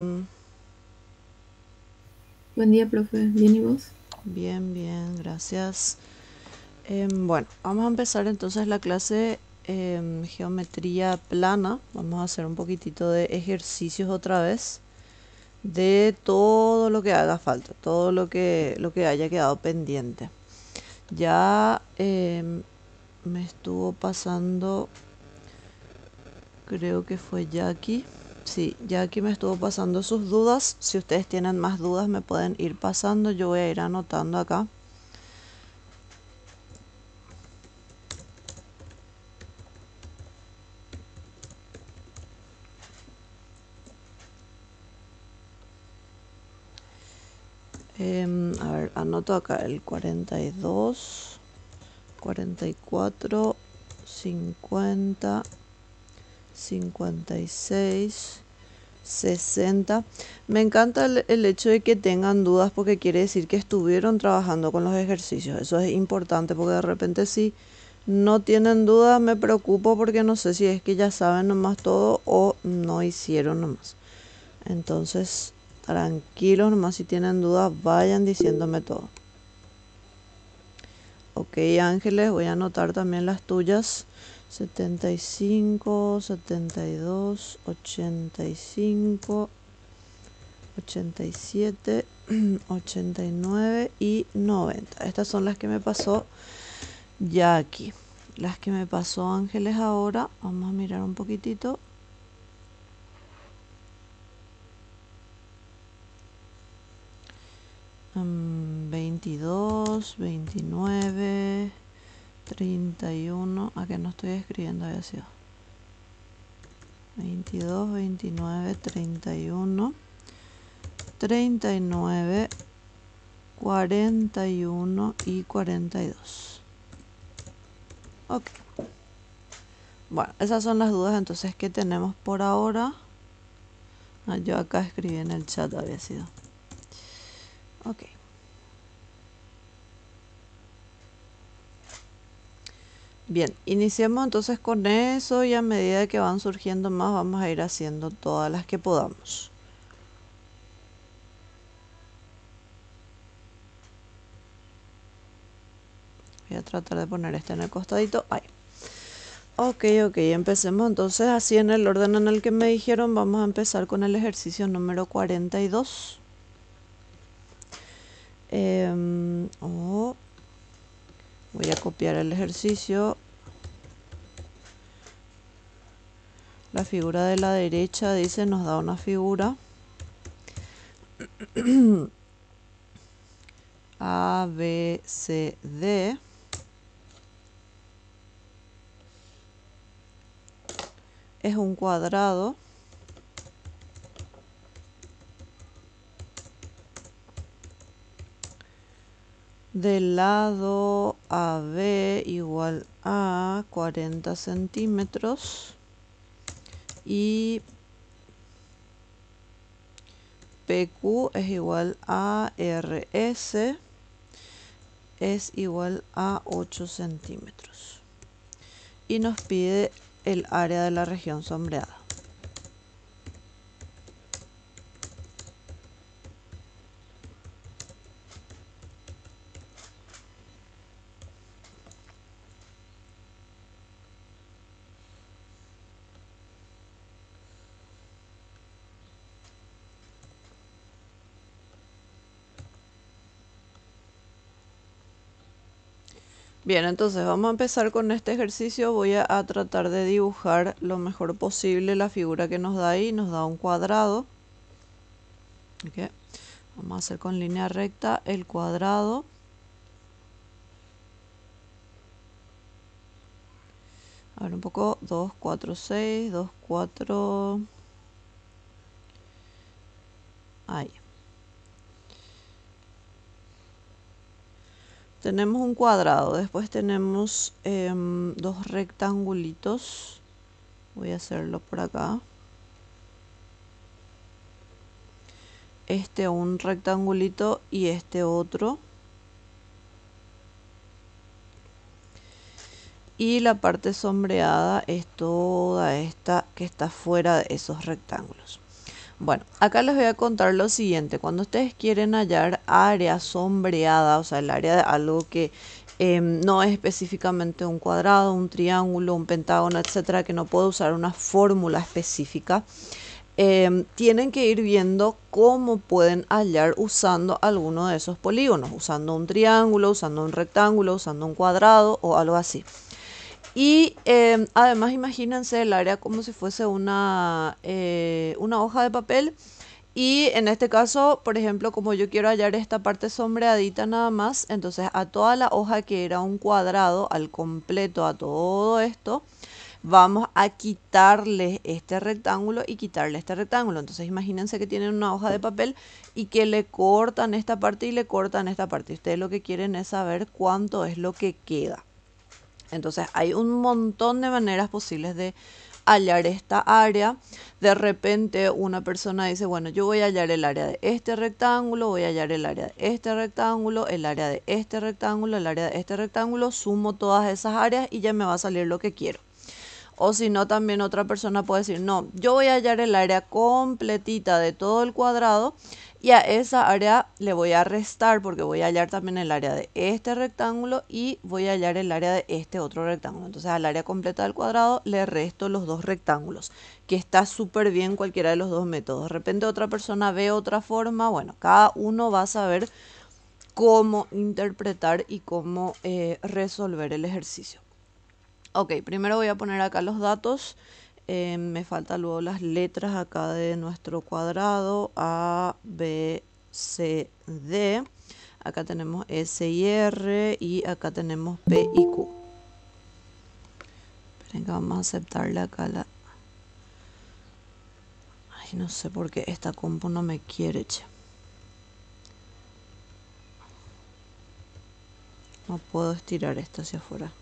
Buen día, profe. ¿Bien y vos? Bien, bien, gracias. Bueno, vamos a empezar entonces la clase geometría plana. Vamos a hacer un poquitito de ejercicios otra vez de todo lo que haga falta, todo lo que haya quedado pendiente. Ya me estuvo pasando, creo que fue Jackie. Sí, Jackie me estuvo pasando sus dudas. Si ustedes tienen más dudas me pueden ir pasando. Yo voy a ir anotando acá. A ver, anoto acá el 42, 44, 50, 56, 60. Me encanta el hecho de que tengan dudas porque quiere decir que estuvieron trabajando con los ejercicios. Eso es importante porque de repente si no tienen dudas me preocupo porque no sé si es que ya saben nomás todo o no hicieron nomás. Entonces, tranquilos nomás, si tienen dudas vayan diciéndome todo. Ok, Ángeles, voy a anotar también las tuyas. 75, 72, 85, 87, 89 y 90. Estas son las que me pasó ya aquí. Las que me pasó Ángeles ahora. Vamos a mirar un poquitito. Mm, 22, 29, 31. ¿A que no estoy escribiendo? Había sido 22, 29, 31, 39, 41 y 42. Ok. Bueno, esas son las dudas entonces que tenemos por ahora. Yo acá escribí en el chat, había sido. Ok. Bien, iniciemos entonces con eso y a medida que van surgiendo más vamos a ir haciendo todas las que podamos. Voy a tratar de poner este en el costadito. Ahí. Ok, empecemos entonces así en el orden en el que me dijeron. Vamos a empezar con el ejercicio número 42. Voy a copiar el ejercicio. La figura de la derecha dice, nos da una figura A, B, C, D. Es un cuadrado. Del lado AB igual a 40 centímetros. Y PQ es igual a RS. Es igual a 8 centímetros. Y nos pide el área de la región sombreada. Bien, entonces vamos a empezar con este ejercicio. Voy a tratar de dibujar lo mejor posible la figura que nos da ahí. Nos da un cuadrado. Okay. Vamos a hacer con línea recta el cuadrado. A ver un poco. 2, 4, 6. 2, 4. Ahí. Tenemos un cuadrado. Después tenemos dos rectangulitos. Voy a hacerlo por acá. Este un rectangulito y este otro. Y la parte sombreada es toda esta que está fuera de esos rectángulos. Bueno, acá les voy a contar lo siguiente. Cuando ustedes quieren hallar área sombreada, o sea, el área de algo que no es específicamente un cuadrado, un triángulo, un pentágono, etcétera, que no puede usar una fórmula específica, tienen que ir viendo cómo pueden hallar usando alguno de esos polígonos, usando un triángulo, usando un rectángulo, usando un cuadrado o algo así. Y además imagínense el área como si fuese una hoja de papel. Y en este caso, por ejemplo, como yo quiero hallar esta parte sombreadita nada más, entonces a toda la hoja que era un cuadrado, al completo, a todo esto, vamos a quitarle este rectángulo y quitarle este rectángulo. Entonces imagínense que tienen una hoja de papel y que le cortan esta parte y le cortan esta parte. Ustedes lo que quieren es saber cuánto es lo que queda. Entonces hay un montón de maneras posibles de hallar esta área. De repente una persona dice, bueno, yo voy a hallar el área de este rectángulo, voy a hallar el área de este rectángulo, el área de este rectángulo, el área de este rectángulo, sumo todas esas áreas y ya me va a salir lo que quiero. O si no, también otra persona puede decir, no, yo voy a hallar el área completita de todo el cuadrado y a esa área le voy a restar porque voy a hallar también el área de este rectángulo y voy a hallar el área de este otro rectángulo. Entonces al área completa del cuadrado le resto los dos rectángulos, que está súper bien cualquiera de los dos métodos. De repente otra persona ve otra forma, bueno, cada uno va a saber cómo interpretar y cómo resolver el ejercicio. Ok, primero voy a poner acá los datos. Me faltan luego las letras acá de nuestro cuadrado. A, B, C, D. Acá tenemos S y R y acá tenemos P y Q. Esperen que vamos a aceptarle acá la... Ay, no sé por qué esta compu no me quiere, che. No puedo estirar esto hacia afuera.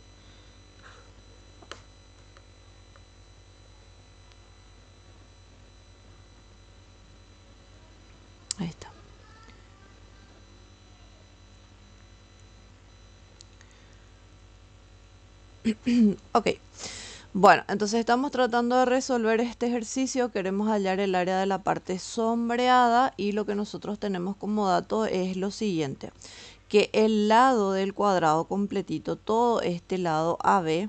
Ahí está. Ok. Bueno, entonces estamos tratando de resolver este ejercicio. Queremos hallar el área de la parte sombreada y lo que nosotros tenemos como dato es lo siguiente. Que el lado del cuadrado completito, todo este lado AB,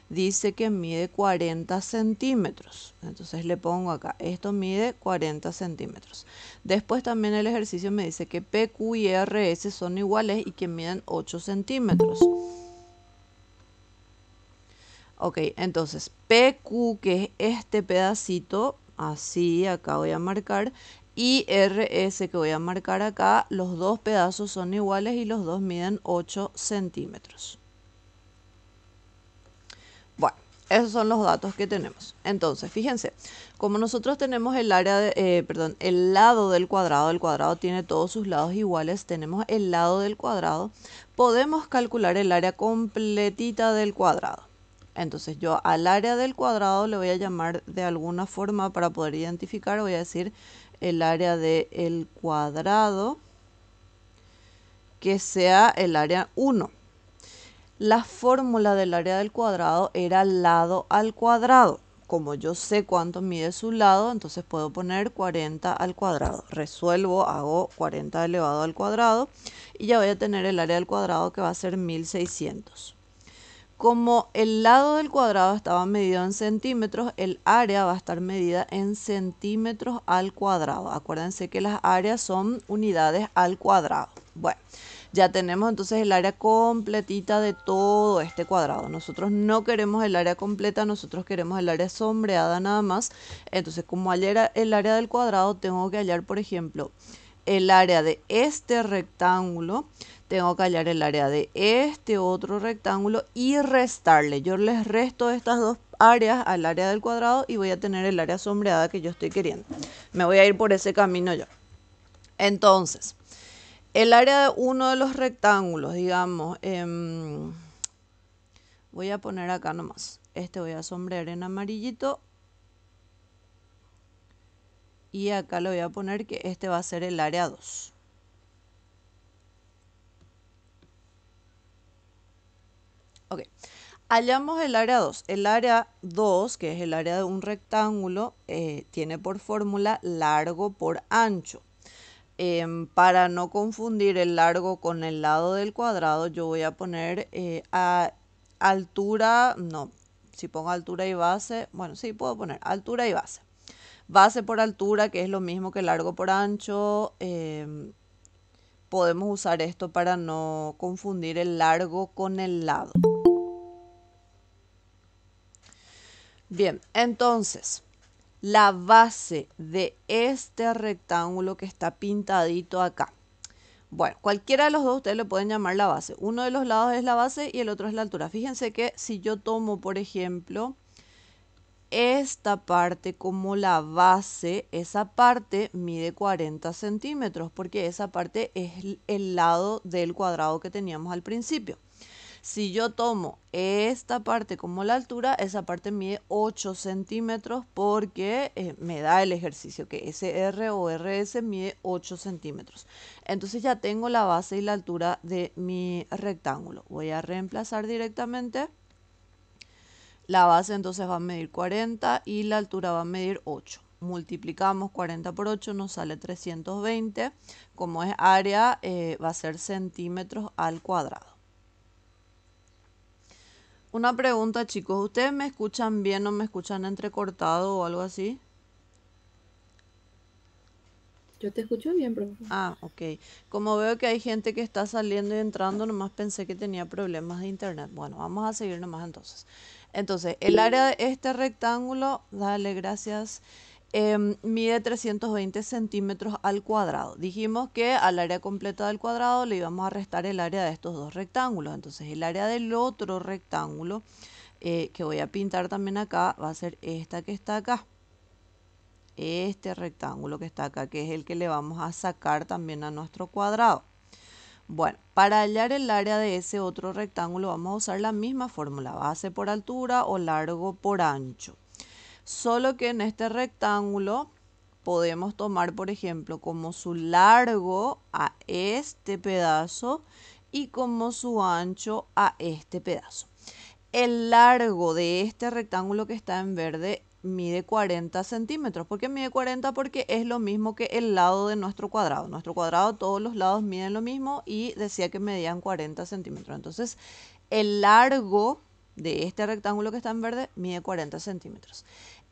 dice que mide 40 centímetros. Entonces le pongo acá, esto mide 40 centímetros. Después también el ejercicio me dice que PQ y RS son iguales y que miden 8 centímetros. Ok, entonces PQ, que es este pedacito, así acá voy a marcar, y RS que voy a marcar acá, los dos pedazos son iguales y los dos miden 8 centímetros. Bueno, esos son los datos que tenemos. Entonces, fíjense, como nosotros tenemos el área de, el lado del cuadrado tiene todos sus lados iguales, tenemos el lado del cuadrado, podemos calcular el área completita del cuadrado. Entonces yo al área del cuadrado le voy a llamar de alguna forma para poder identificar, voy a decir el área del cuadrado que sea el área 1. La fórmula del área del cuadrado era lado al cuadrado. Como yo sé cuánto mide su lado, entonces puedo poner 40 al cuadrado. Resuelvo, hago 40 elevado al cuadrado y ya voy a tener el área del cuadrado que va a ser 1600. Como el lado del cuadrado estaba medido en centímetros, el área va a estar medida en centímetros al cuadrado. Acuérdense que las áreas son unidades al cuadrado. Bueno, ya tenemos entonces el área completita de todo este cuadrado. Nosotros no queremos el área completa, nosotros queremos el área sombreada nada más. Entonces, como hallar el área del cuadrado, tengo que hallar, por ejemplo, el área de este rectángulo, tengo que hallar el área de este otro rectángulo y restarle. Yo les resto estas dos áreas al área del cuadrado y voy a tener el área sombreada que yo estoy queriendo. Me voy a ir por ese camino yo. Entonces, el área de uno de los rectángulos, digamos, voy a poner acá nomás. Este voy a sombrear en amarillito. Y acá le voy a poner que este va a ser el área 2. Ok, Hallamos el área 2. El área 2, que es el área de un rectángulo, tiene por fórmula largo por ancho. Para no confundir el largo con el lado del cuadrado, yo voy a poner a altura, no, si pongo altura y base, bueno, sí puedo poner altura y base. Base por altura, que es lo mismo que largo por ancho. Podemos usar esto para no confundir el largo con el lado. Bien, entonces, la base de este rectángulo que está pintadito acá. Bueno, cualquiera de los dos ustedes le pueden llamar la base. Uno de los lados es la base y el otro es la altura. Fíjense que si yo tomo, por ejemplo, esta parte como la base, esa parte mide 40 centímetros porque esa parte es el lado del cuadrado que teníamos al principio. Si yo tomo esta parte como la altura, esa parte mide 8 centímetros porque me da el ejercicio que SR o RS mide 8 centímetros. Entonces ya tengo la base y la altura de mi rectángulo. Voy a reemplazar directamente. La base entonces va a medir 40 y la altura va a medir 8. Multiplicamos 40 por 8, nos sale 320. Como es área, va a ser centímetros al cuadrado. Una pregunta, chicos, ¿ustedes me escuchan bien o me escuchan entrecortado o algo así? Yo te escucho bien, profe. Ah, ok. Como veo que hay gente que está saliendo y entrando, nomás pensé que tenía problemas de internet. Bueno, vamos a seguir nomás entonces. Entonces, el área de este rectángulo, dale, gracias, mide 320 centímetros al cuadrado. Dijimos que al área completa del cuadrado le íbamos a restar el área de estos dos rectángulos. Entonces, el área del otro rectángulo, que voy a pintar también acá, va a ser esta que está acá. Este rectángulo que está acá, que es el que le vamos a sacar también a nuestro cuadrado. Bueno, para hallar el área de ese otro rectángulo vamos a usar la misma fórmula, base por altura o largo por ancho. Solo que en este rectángulo podemos tomar, por ejemplo, como su largo a este pedazo y como su ancho a este pedazo. El largo de este rectángulo que está en verde mide 40 centímetros. ¿Por qué mide 40? Porque es lo mismo que el lado de nuestro cuadrado. Nuestro cuadrado, todos los lados miden lo mismo y decía que medían 40 centímetros. Entonces, el largo de este rectángulo que está en verde mide 40 centímetros.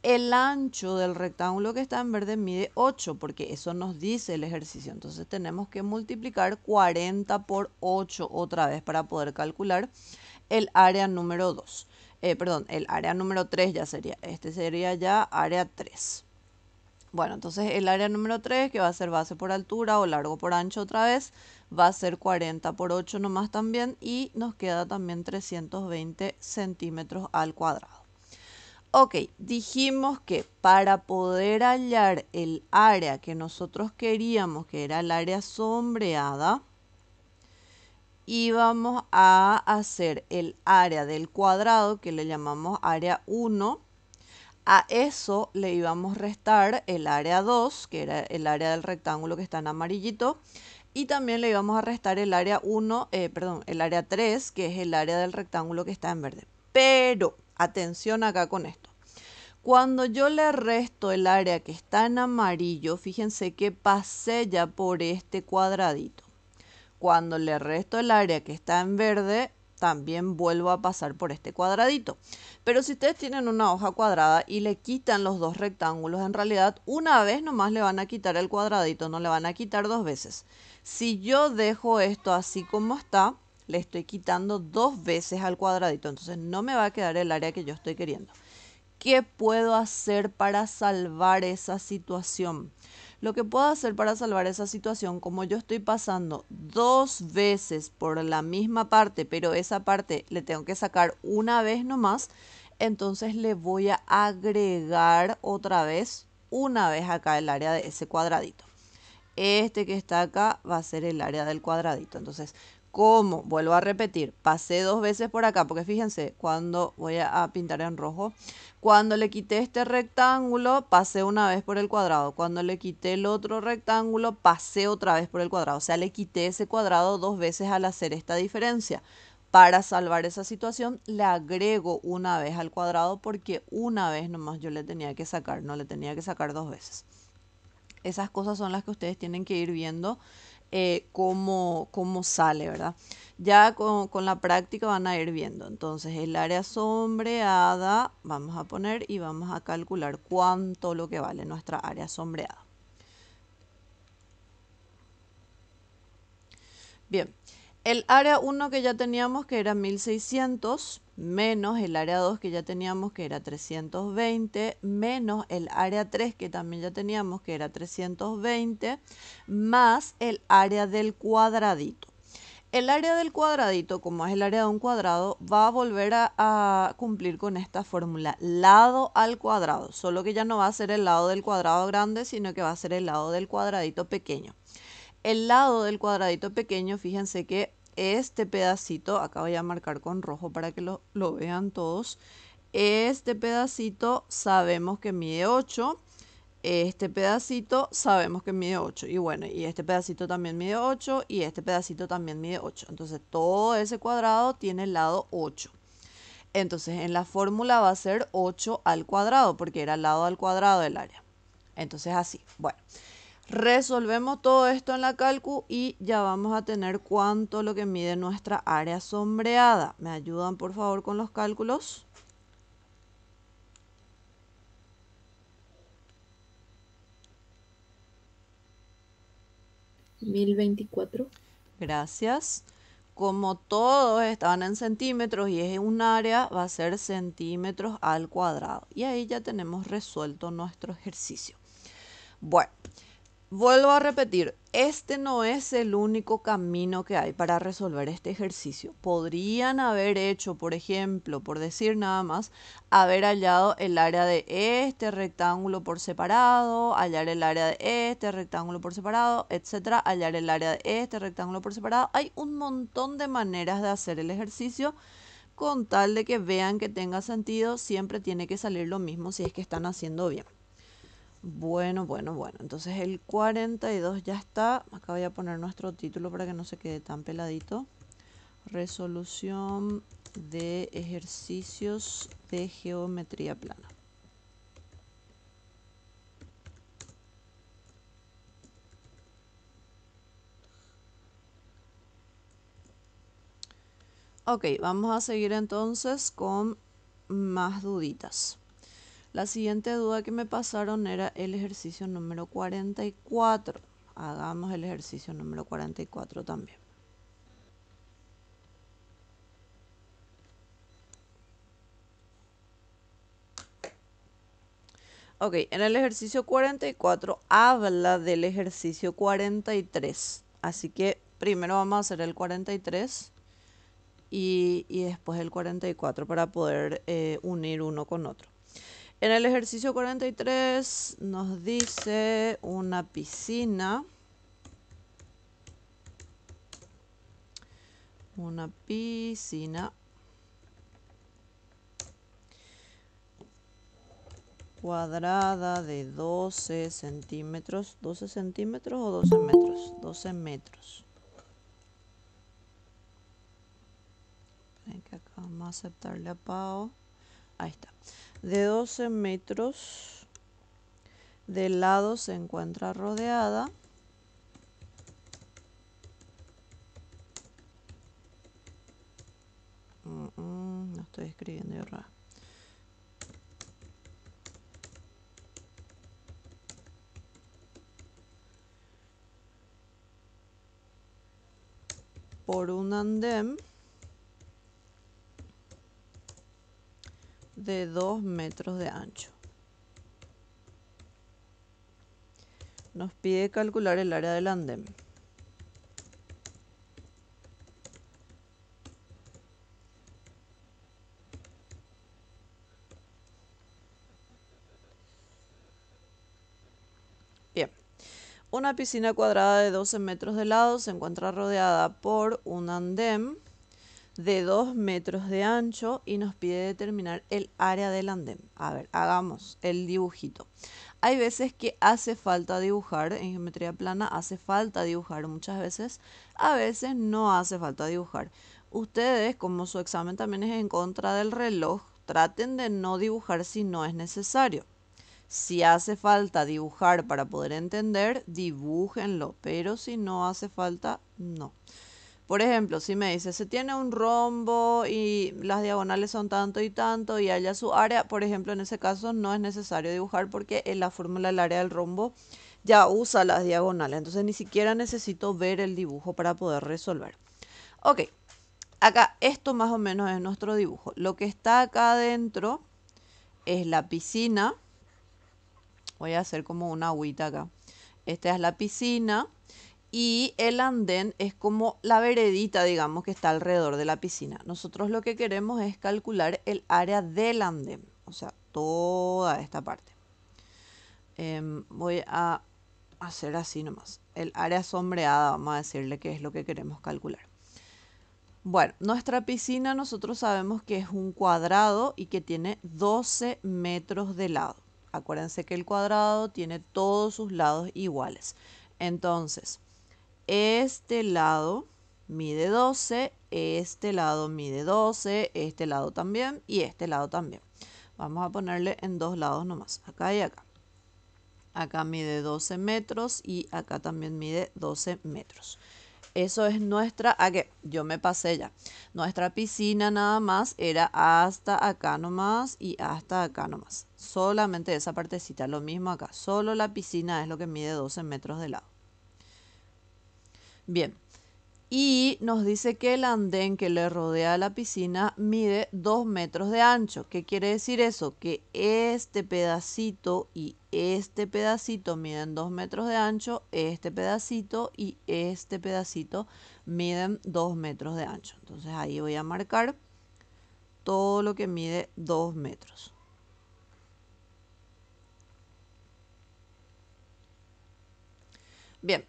El ancho del rectángulo que está en verde mide 8, porque eso nos dice el ejercicio. Entonces tenemos que multiplicar 40 por 8 otra vez para poder calcular el área número 2. Perdón, el área número 3 ya sería. Este sería ya área 3. Bueno, entonces el área número 3, que va a ser base por altura o largo por ancho otra vez, va a ser 40 por 8 nomás también y nos queda también 320 centímetros al cuadrado. Ok, dijimos que para poder hallar el área que nosotros queríamos, que era el área sombreada, íbamos a hacer el área del cuadrado, que le llamamos área 1. A eso le íbamos a restar el área 2, que era el área del rectángulo que está en amarillito. Y también le íbamos a restar el área 1, el área 3, que es el área del rectángulo que está en verde. Pero, atención acá con esto. Cuando yo le resto el área que está en amarillo, fíjense que pasé ya por este cuadradito. Cuando le resto el área que está en verde, también vuelvo a pasar por este cuadradito. Pero si ustedes tienen una hoja cuadrada y le quitan los dos rectángulos, en realidad una vez nomás le van a quitar el cuadradito, no le van a quitar dos veces. Si yo dejo esto así como está, le estoy quitando dos veces al cuadradito, entonces no me va a quedar el área que yo estoy queriendo. ¿Qué puedo hacer para salvar esa situación? Lo que puedo hacer para salvar esa situación, como yo estoy pasando dos veces por la misma parte, pero esa parte le tengo que sacar una vez nomás, entonces le voy a agregar otra vez, una vez acá el área de ese cuadradito. Este que está acá va a ser el área del cuadradito. Entonces, ¿cómo? Vuelvo a repetir, pasé dos veces por acá, porque fíjense, cuando voy a pintar en rojo, cuando le quité este rectángulo, pasé una vez por el cuadrado. Cuando le quité el otro rectángulo, pasé otra vez por el cuadrado. O sea, le quité ese cuadrado dos veces al hacer esta diferencia. Para salvar esa situación le agrego una vez al cuadrado porque una vez nomás yo le tenía que sacar, no le tenía que sacar dos veces. Esas cosas son las que ustedes tienen que ir viendo cómo sale, ¿verdad? Ya con la práctica van a ir viendo. Entonces el área sombreada vamos a poner y vamos a calcular cuánto lo que vale nuestra área sombreada. Bien, el área 1 que ya teníamos que era 1600 menos el área 2 que ya teníamos que era 320 menos el área 3 que también ya teníamos que era 320 más el área del cuadradito. El área del cuadradito, como es el área de un cuadrado, va a volver a cumplir con esta fórmula, lado al cuadrado, solo que ya no va a ser el lado del cuadrado grande, sino que va a ser el lado del cuadradito pequeño. El lado del cuadradito pequeño, fíjense que este pedacito, acá voy a marcar con rojo para que lo vean todos, este pedacito sabemos que mide 8, este pedacito sabemos que mide 8 y bueno, y este pedacito también mide 8 y este pedacito también mide 8. Entonces todo ese cuadrado tiene el lado 8. Entonces en la fórmula va a ser 8 al cuadrado porque era el lado al cuadrado del área. Entonces así, bueno. Resolvemos todo esto en la calcu y ya vamos a tener cuánto lo que mide nuestra área sombreada. ¿Me ayudan por favor con los cálculos? 1024. Gracias. Como todos estaban en centímetros y es un área, va a ser centímetros al cuadrado. Y ahí ya tenemos resuelto nuestro ejercicio. Bueno. Vuelvo a repetir, este no es el único camino que hay para resolver este ejercicio. Podrían haber hecho, por ejemplo, por decir nada más, haber hallado el área de este rectángulo por separado, hallar el área de este rectángulo por separado, etcétera, hallar el área de este rectángulo por separado. Hay un montón de maneras de hacer el ejercicio con tal de que vean que tenga sentido. Siempre tiene que salir lo mismo si es que están haciendo bien. Bueno. Entonces el 42 ya está. Acá voy a poner nuestro título para que no se quede tan peladito. Resolución de ejercicios de geometría plana. Ok, vamos a seguir entonces con más duditas. La siguiente duda que me pasaron era el ejercicio número 44. Hagamos el ejercicio número 44 también. Ok, en el ejercicio 44 habla del ejercicio 43. Así que primero vamos a hacer el 43 y después el 44 para poder unir uno con otro. En el ejercicio 43 nos dice una piscina. Una piscina cuadrada de 12 centímetros. ¿12 centímetros o 12 metros? 12 metros. Esperen que acá vamos a aceptarle a Pau. Ahí está. De 12 metros. De lado se encuentra rodeada. No estoy escribiendo yo raro. Por un andén de 2 metros de ancho. Nos pide calcular el área del andén. Bien. Una piscina cuadrada de 12 metros de lado se encuentra rodeada por un andén de 2 metros de ancho y nos pide determinar el área del andén. A ver, hagamos el dibujito. Hay veces que hace falta dibujar, en geometría plana hace falta dibujar muchas veces, a veces no hace falta dibujar. ustedes, como su examen también es en contra del reloj, traten de no dibujar si no es necesario. Si hace falta dibujar para poder entender, dibújenlo, pero si no hace falta, no. Por ejemplo, si me dice, se tiene un rombo y las diagonales son tanto y haya su área, por ejemplo, en ese caso no es necesario dibujar porque en la fórmula del área del rombo ya usa las diagonales. Entonces ni siquiera necesito ver el dibujo para poder resolver. Ok, acá esto más o menos es nuestro dibujo. Lo que está acá adentro es la piscina. Voy a hacer como una agüita acá. Esta es la piscina. Y el andén es como la veredita, digamos, que está alrededor de la piscina. Nosotros lo que queremos es calcular el área del andén, o sea, toda esta parte. Voy a hacer así nomás. El área sombreada, vamos a decirle que es lo que queremos calcular. Bueno, nuestra piscina nosotros sabemos que es un cuadrado y que tiene 12 metros de lado. Acuérdense que el cuadrado tiene todos sus lados iguales. Entonces, este lado mide 12, este lado mide 12, este lado también y este lado también. Vamos a ponerle en dos lados nomás, acá y acá. Acá mide 12 metros y acá también mide 12 metros. Eso es nuestra, que yo me pasé ya. Nuestra piscina nada más era hasta acá nomás y hasta acá nomás. Solamente esa partecita, lo mismo acá. Solo la piscina es lo que mide 12 metros de lado. Bien, y nos dice que el andén que le rodea a la piscina mide 2 metros de ancho. ¿Qué quiere decir eso? Que este pedacito y este pedacito miden 2 metros de ancho, este pedacito y este pedacito miden 2 metros de ancho. Entonces ahí voy a marcar todo lo que mide 2 metros. Bien.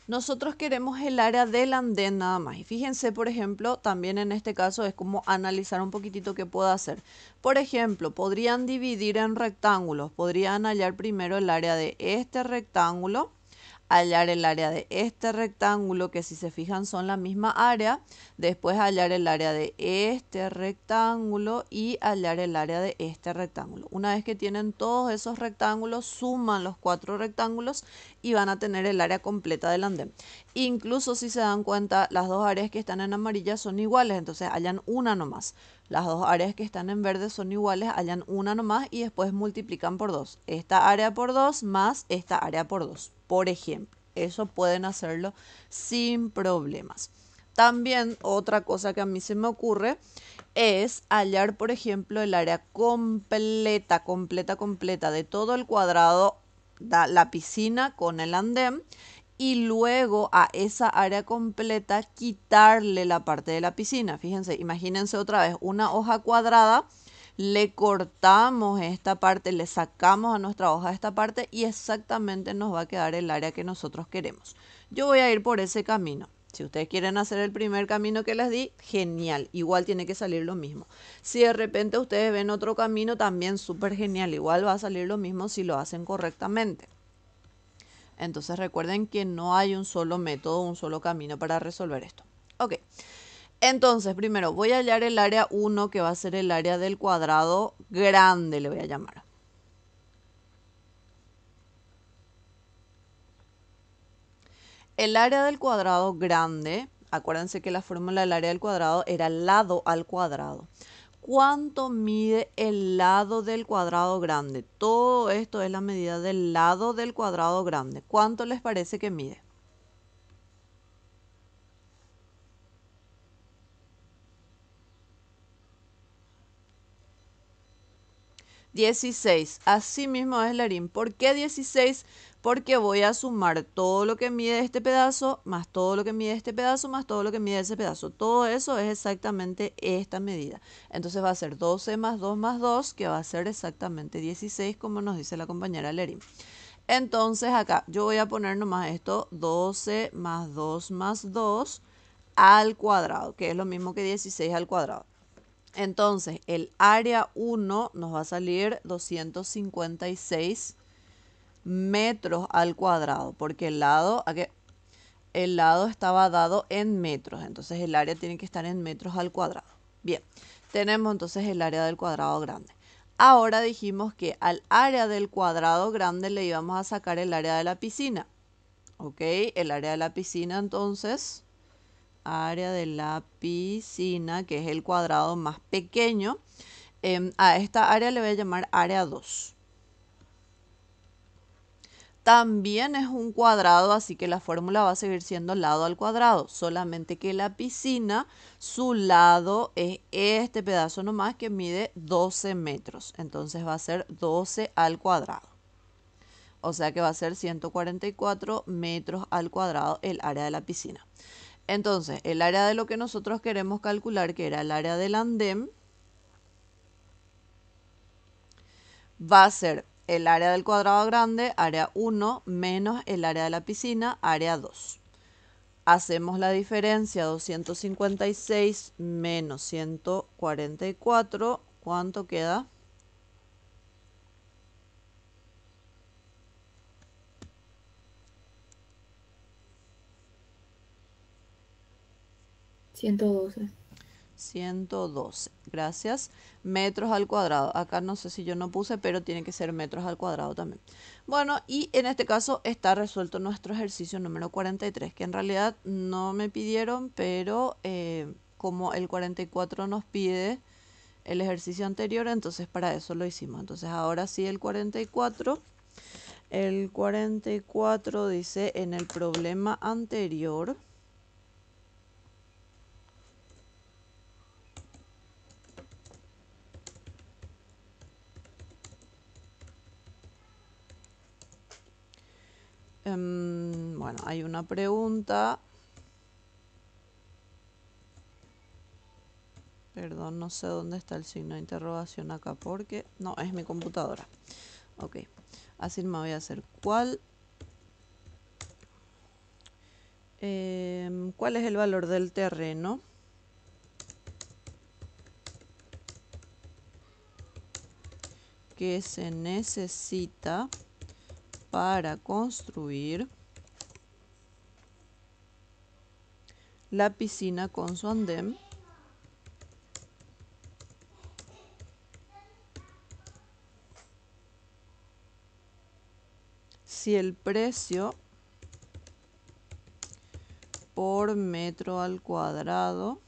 Nosotros queremos el área del andén nada más. Y fíjense, por ejemplo, también en este caso es como analizar un poquitito qué puedo hacer. Por ejemplo, podrían dividir en rectángulos. Podrían hallar primero el área de este rectángulo, hallar el área de este rectángulo, que si se fijan son la misma área, después hallar el área de este rectángulo y hallar el área de este rectángulo. Una vez que tienen todos esos rectángulos, suman los 4 rectángulos y van a tener el área completa del andén. Incluso si se dan cuenta, las dos áreas que están en amarilla son iguales, entonces hallan una nomás. Las dos áreas que están en verde son iguales, hallan una nomás y después multiplican por 2. Esta área por 2 más esta área por 2. Por ejemplo, eso pueden hacerlo sin problemas. También otra cosa que a mí se me ocurre es hallar, por ejemplo, el área completa de todo el cuadrado, la piscina con el andén, y luego a esa área completa quitarle la parte de la piscina. Fíjense, imagínense otra vez una hoja cuadrada. Le cortamos esta parte, le sacamos a nuestra hoja esta parte y exactamente nos va a quedar el área que nosotros queremos. Yo voy a ir por ese camino. Si ustedes quieren hacer el primer camino que les di, genial. Igual tiene que salir lo mismo. Si de repente ustedes ven otro camino, también súper genial. Igual va a salir lo mismo si lo hacen correctamente. Entonces recuerden que no hay un solo método, un solo camino para resolver esto. Ok. Entonces, primero voy a hallar el área 1, que va a ser el área del cuadrado grande, le voy a llamar. El área del cuadrado grande, acuérdense que la fórmula del área del cuadrado era lado al cuadrado. ¿Cuánto mide el lado del cuadrado grande? Todo esto es la medida del lado del cuadrado grande. ¿Cuánto les parece que mide? 16. Así mismo es, Larín. ¿Por qué 16? Porque voy a sumar todo lo que mide este pedazo, más todo lo que mide este pedazo, más todo lo que mide ese pedazo. Todo eso es exactamente esta medida. Entonces va a ser 12 más 2 más 2, que va a ser exactamente 16, como nos dice la compañera Larín. Entonces acá yo voy a poner nomás esto, 12 más 2 más 2 al cuadrado, que es lo mismo que 16 al cuadrado. Entonces, el área 1 nos va a salir 256 metros al cuadrado, porque el lado, el lado estaba dado en metros, entonces el área tiene que estar en metros al cuadrado. Bien, tenemos entonces el área del cuadrado grande. Ahora dijimos que al área del cuadrado grande le íbamos a sacar el área de la piscina. ¿Ok? El área de la piscina entonces, área de la piscina, que es el cuadrado más pequeño, a esta área le voy a llamar área 2. También es un cuadrado, así que la fórmula va a seguir siendo lado al cuadrado, solamente que la piscina, su lado es este pedazo nomás que mide 12 metros. Entonces va a ser 12 al cuadrado. O sea que va a ser 144 metros al cuadrado el área de la piscina. Entonces, el área de lo que nosotros queremos calcular, que era el área del andén, va a ser el área del cuadrado grande, área 1, menos el área de la piscina, área 2. Hacemos la diferencia, 256 menos 144, ¿cuánto queda? 112. 112, gracias. Metros al cuadrado. Acá no sé si yo no puse, pero tiene que ser metros al cuadrado también. Bueno, y en este caso está resuelto nuestro ejercicio número 43, que en realidad no me pidieron, pero como el 44 nos pide el ejercicio anterior, entonces para eso lo hicimos. Entonces ahora sí el 44. El 44 dice en el problema anterior. Bueno, hay una pregunta. Perdón, no sé dónde está el signo de interrogación acá porque no, es mi computadora. Ok, así me voy a hacer. ¿Cuál es el valor del terreno que se necesita para construir la piscina con su andén si el precio por metro al cuadrado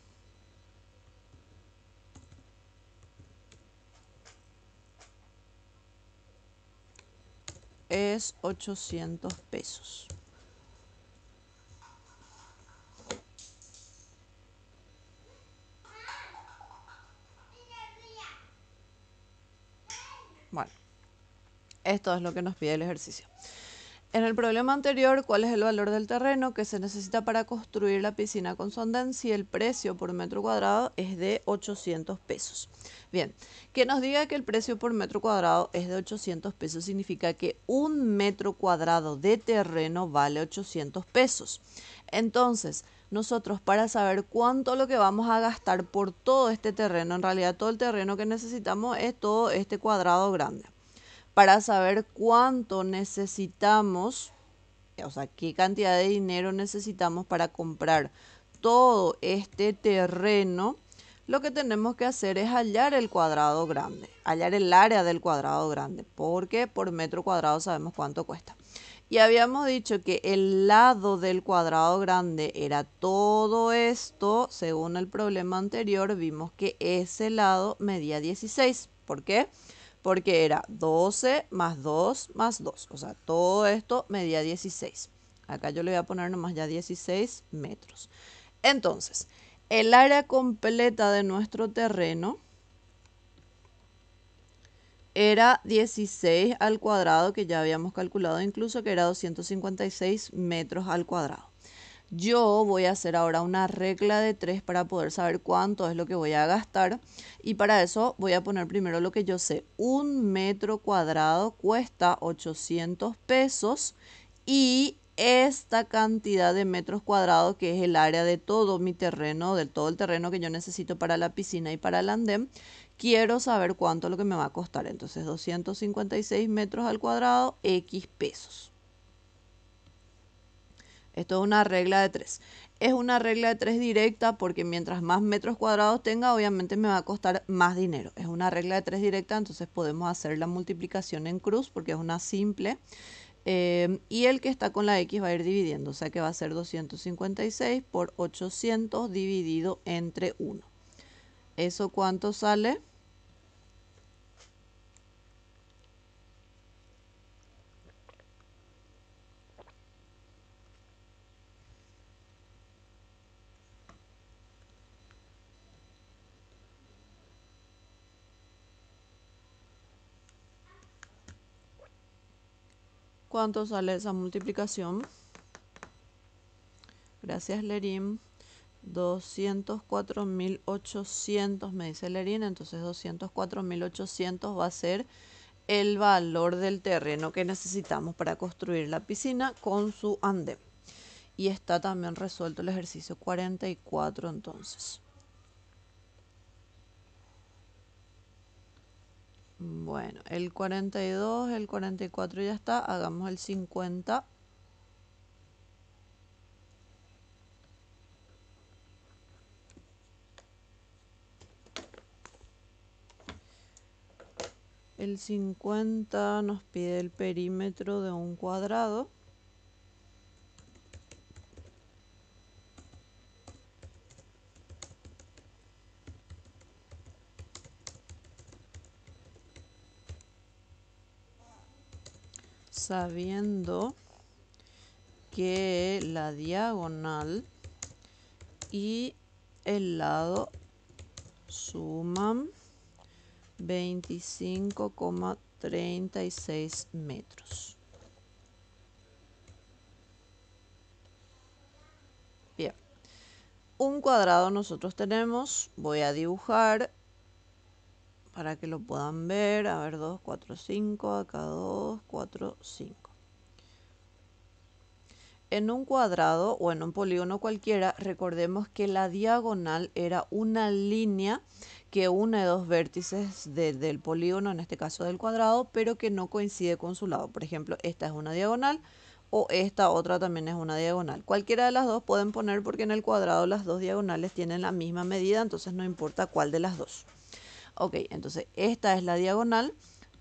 es 800 pesos? Bueno, esto es lo que nos pide el ejercicio. En el problema anterior, ¿cuál es el valor del terreno que se necesita para construir la piscina con su andén si el precio por metro cuadrado es de 800 pesos? Bien, que nos diga que el precio por metro cuadrado es de 800 pesos significa que un metro cuadrado de terreno vale 800 pesos. Entonces, nosotros para saber cuánto lo que vamos a gastar por todo este terreno, en realidad todo el terreno que necesitamos es todo este cuadrado grande. Para saber cuánto necesitamos, o sea, qué cantidad de dinero necesitamos para comprar todo este terreno, lo que tenemos que hacer es hallar el cuadrado grande, hallar el área del cuadrado grande, porque por metro cuadrado sabemos cuánto cuesta. Y habíamos dicho que el lado del cuadrado grande era todo esto. Según el problema anterior, vimos que ese lado medía 16. ¿Por qué? Porque era 12 más 2 más 2. O sea, todo esto medía 16. Acá yo le voy a poner nomás ya 16 metros. Entonces, el área completa de nuestro terreno era 16 al cuadrado, que ya habíamos calculado incluso que era 256 metros al cuadrado. Yo voy a hacer ahora una regla de 3 para poder saber cuánto es lo que voy a gastar. Y para eso voy a poner primero lo que yo sé. Un metro cuadrado cuesta 800 pesos y esta cantidad de metros cuadrados, que es el área de todo mi terreno, de todo el terreno que yo necesito para la piscina y para el andén, quiero saber cuánto es lo que me va a costar. Entonces 256 metros al cuadrado, X pesos. Esto es una regla de 3. Es una regla de 3 directa porque mientras más metros cuadrados tenga, obviamente me va a costar más dinero. Es una regla de 3 directa, entonces podemos hacer la multiplicación en cruz porque es una simple. Y el que está con la X va a ir dividiendo, o sea que va a ser 256 por 800 dividido entre 1. ¿Eso cuánto sale? ¿Cuánto sale esa multiplicación? Gracias, Lerim. 204.800 me dice Lerín, entonces 204.800 va a ser el valor del terreno que necesitamos para construir la piscina con su andén. Y está también resuelto el ejercicio 44 entonces. Bueno, el 42, el 44 ya está, hagamos el 50. El 50 nos pide el perímetro de un cuadrado. Sabiendo que la diagonal y el lado suman 25,36 metros. Bien, un cuadrado nosotros tenemos, voy a dibujar para que lo puedan ver, a ver, 2, 4, 5, acá 2, 4, 5. En un cuadrado o en un polígono cualquiera, recordemos que la diagonal era una línea que une dos vértices del polígono, en este caso del cuadrado, pero que no coincide con su lado. Por ejemplo, esta es una diagonal o esta otra también es una diagonal. Cualquiera de las dos pueden poner porque en el cuadrado las dos diagonales tienen la misma medida, entonces no importa cuál de las dos. Ok, entonces esta es la diagonal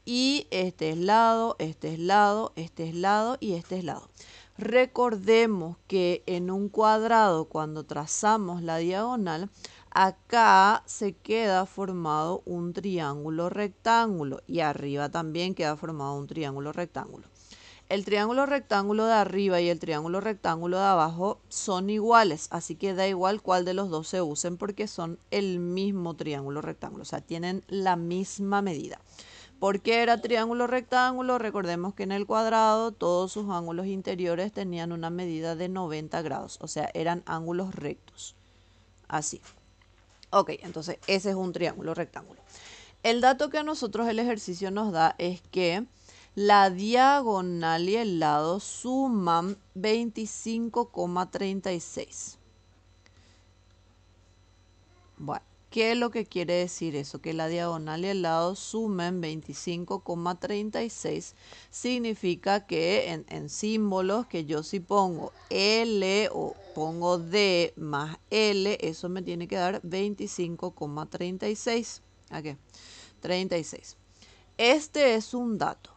y este es lado, este es lado, este es lado y este es lado. Recordemos que en un cuadrado, cuando trazamos la diagonal, acá se queda formado un triángulo rectángulo y arriba también queda formado un triángulo rectángulo. El triángulo rectángulo de arriba y el triángulo rectángulo de abajo son iguales, así que da igual cuál de los dos se usen porque son el mismo triángulo rectángulo, o sea, tienen la misma medida. ¿Por qué era triángulo rectángulo? Recordemos que en el cuadrado todos sus ángulos interiores tenían una medida de 90 grados, o sea, eran ángulos rectos. Así. Ok, entonces ese es un triángulo rectángulo. El dato que a nosotros el ejercicio nos da es que la diagonal y el lado suman 25,36. Bueno. ¿Qué es lo que quiere decir eso? Que la diagonal y el lado sumen 25,36 significa que en símbolos que yo si pongo L o pongo D más L, eso me tiene que dar 25,36. ¿A qué? 36. Este es un dato.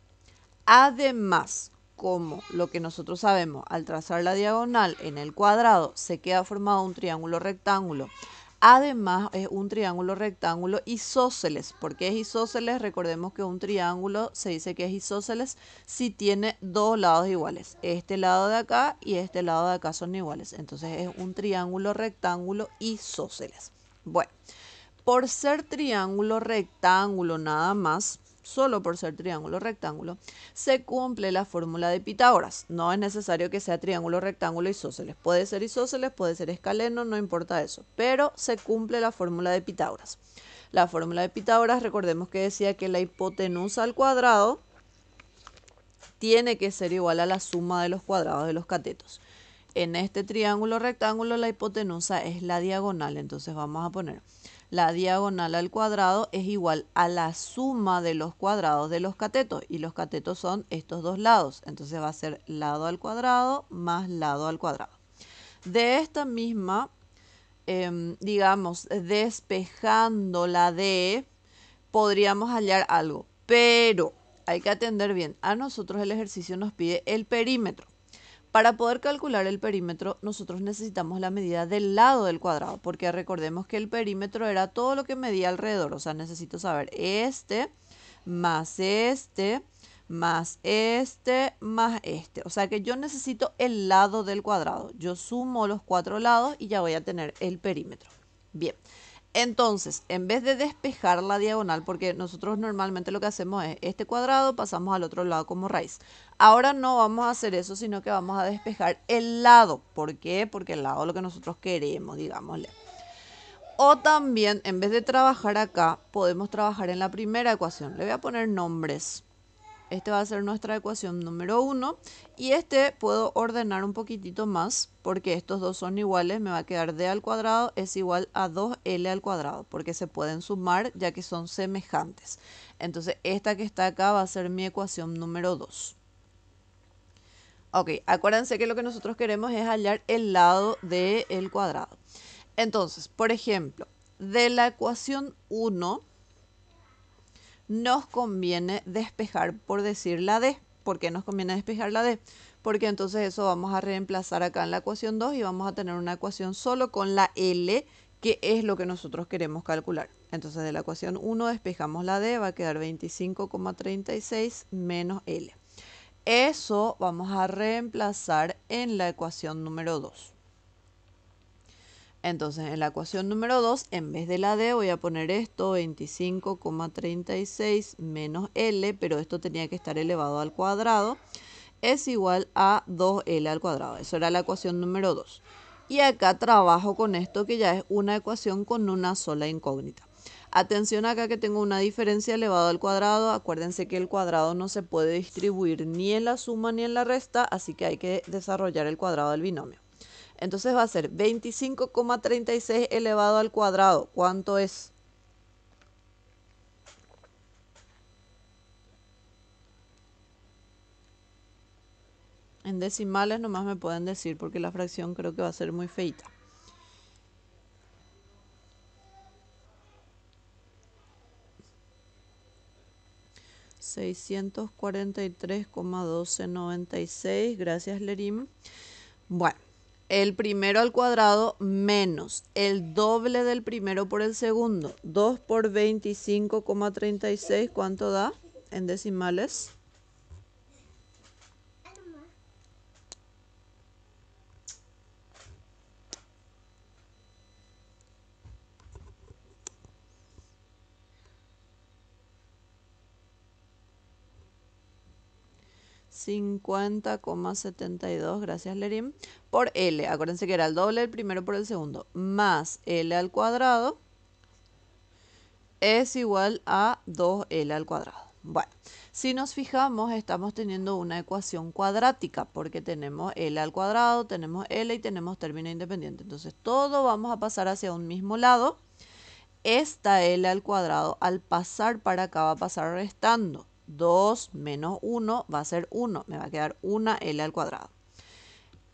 Además, como lo que nosotros sabemos, al trazar la diagonal en el cuadrado se queda formado un triángulo rectángulo. Además, es un triángulo rectángulo isósceles. ¿Por qué es isósceles? Recordemos que un triángulo se dice que es isósceles si tiene dos lados iguales. Este lado de acá y este lado de acá son iguales. Entonces es un triángulo rectángulo isósceles. Bueno, por ser triángulo rectángulo nada más, solo por ser triángulo rectángulo, se cumple la fórmula de Pitágoras. No es necesario que sea triángulo rectángulo isósceles. Puede ser isósceles, puede ser escaleno, no importa eso. Pero se cumple la fórmula de Pitágoras. La fórmula de Pitágoras, recordemos que decía que la hipotenusa al cuadrado tiene que ser igual a la suma de los cuadrados de los catetos. En este triángulo rectángulo la hipotenusa es la diagonal, entonces vamos a poner la diagonal al cuadrado es igual a la suma de los cuadrados de los catetos. Y los catetos son estos dos lados. Entonces va a ser lado al cuadrado más lado al cuadrado. De esta misma, digamos, despejando la D, podríamos hallar algo. Pero hay que atender bien. A nosotros el ejercicio nos pide el perímetro. Para poder calcular el perímetro, nosotros necesitamos la medida del lado del cuadrado, porque recordemos que el perímetro era todo lo que medía alrededor. O sea, necesito saber este más este más este más este. O sea que yo necesito el lado del cuadrado. Yo sumo los cuatro lados y ya voy a tener el perímetro. Bien. Entonces, en vez de despejar la diagonal, porque nosotros normalmente lo que hacemos es este cuadrado, pasamos al otro lado como raíz. Ahora no vamos a hacer eso, sino que vamos a despejar el lado. ¿Por qué? Porque el lado es lo que nosotros queremos, digámosle. O también, en vez de trabajar acá, podemos trabajar en la primera ecuación. Le voy a poner nombres. Este va a ser nuestra ecuación número 1 y este puedo ordenar un poquitito más porque estos dos son iguales, me va a quedar d al cuadrado es igual a 2l al cuadrado porque se pueden sumar ya que son semejantes. Entonces esta que está acá va a ser mi ecuación número 2. Ok, acuérdense que lo que nosotros queremos es hallar el lado del cuadrado. Entonces, por ejemplo, de la ecuación 1 nos conviene despejar, por decir, la D. ¿Por qué nos conviene despejar la D? Porque entonces eso vamos a reemplazar acá en la ecuación 2 y vamos a tener una ecuación solo con la L, que es lo que nosotros queremos calcular. Entonces de la ecuación 1 despejamos la D, va a quedar 25,36 menos L. Eso vamos a reemplazar en la ecuación número 2. Entonces, en la ecuación número 2, en vez de la D, voy a poner esto, 25,36 menos L, pero esto tenía que estar elevado al cuadrado, es igual a 2L al cuadrado. Eso era la ecuación número 2. Y acá trabajo con esto, que ya es una ecuación con una sola incógnita. Atención acá que tengo una diferencia elevado al cuadrado. Acuérdense que el cuadrado no se puede distribuir ni en la suma ni en la resta, así que hay que desarrollar el cuadrado del binomio. Entonces va a ser 25,36 elevado al cuadrado. ¿Cuánto es? En decimales nomás me pueden decir porque la fracción creo que va a ser muy feita. $643,1296. Gracias, Lerim. Bueno. El primero al cuadrado menos el doble del primero por el segundo. 2 por 25,36, ¿cuánto da en decimales? $50,72, gracias Lerim, por L, acuérdense que era el doble del primero por el segundo, más L al cuadrado es igual a 2L al cuadrado. Bueno, si nos fijamos estamos teniendo una ecuación cuadrática porque tenemos L al cuadrado, tenemos L y tenemos término independiente. Entonces todo vamos a pasar hacia un mismo lado. Esta L al cuadrado al pasar para acá va a pasar restando. 2 menos 1 va a ser 1, me va a quedar una L al cuadrado.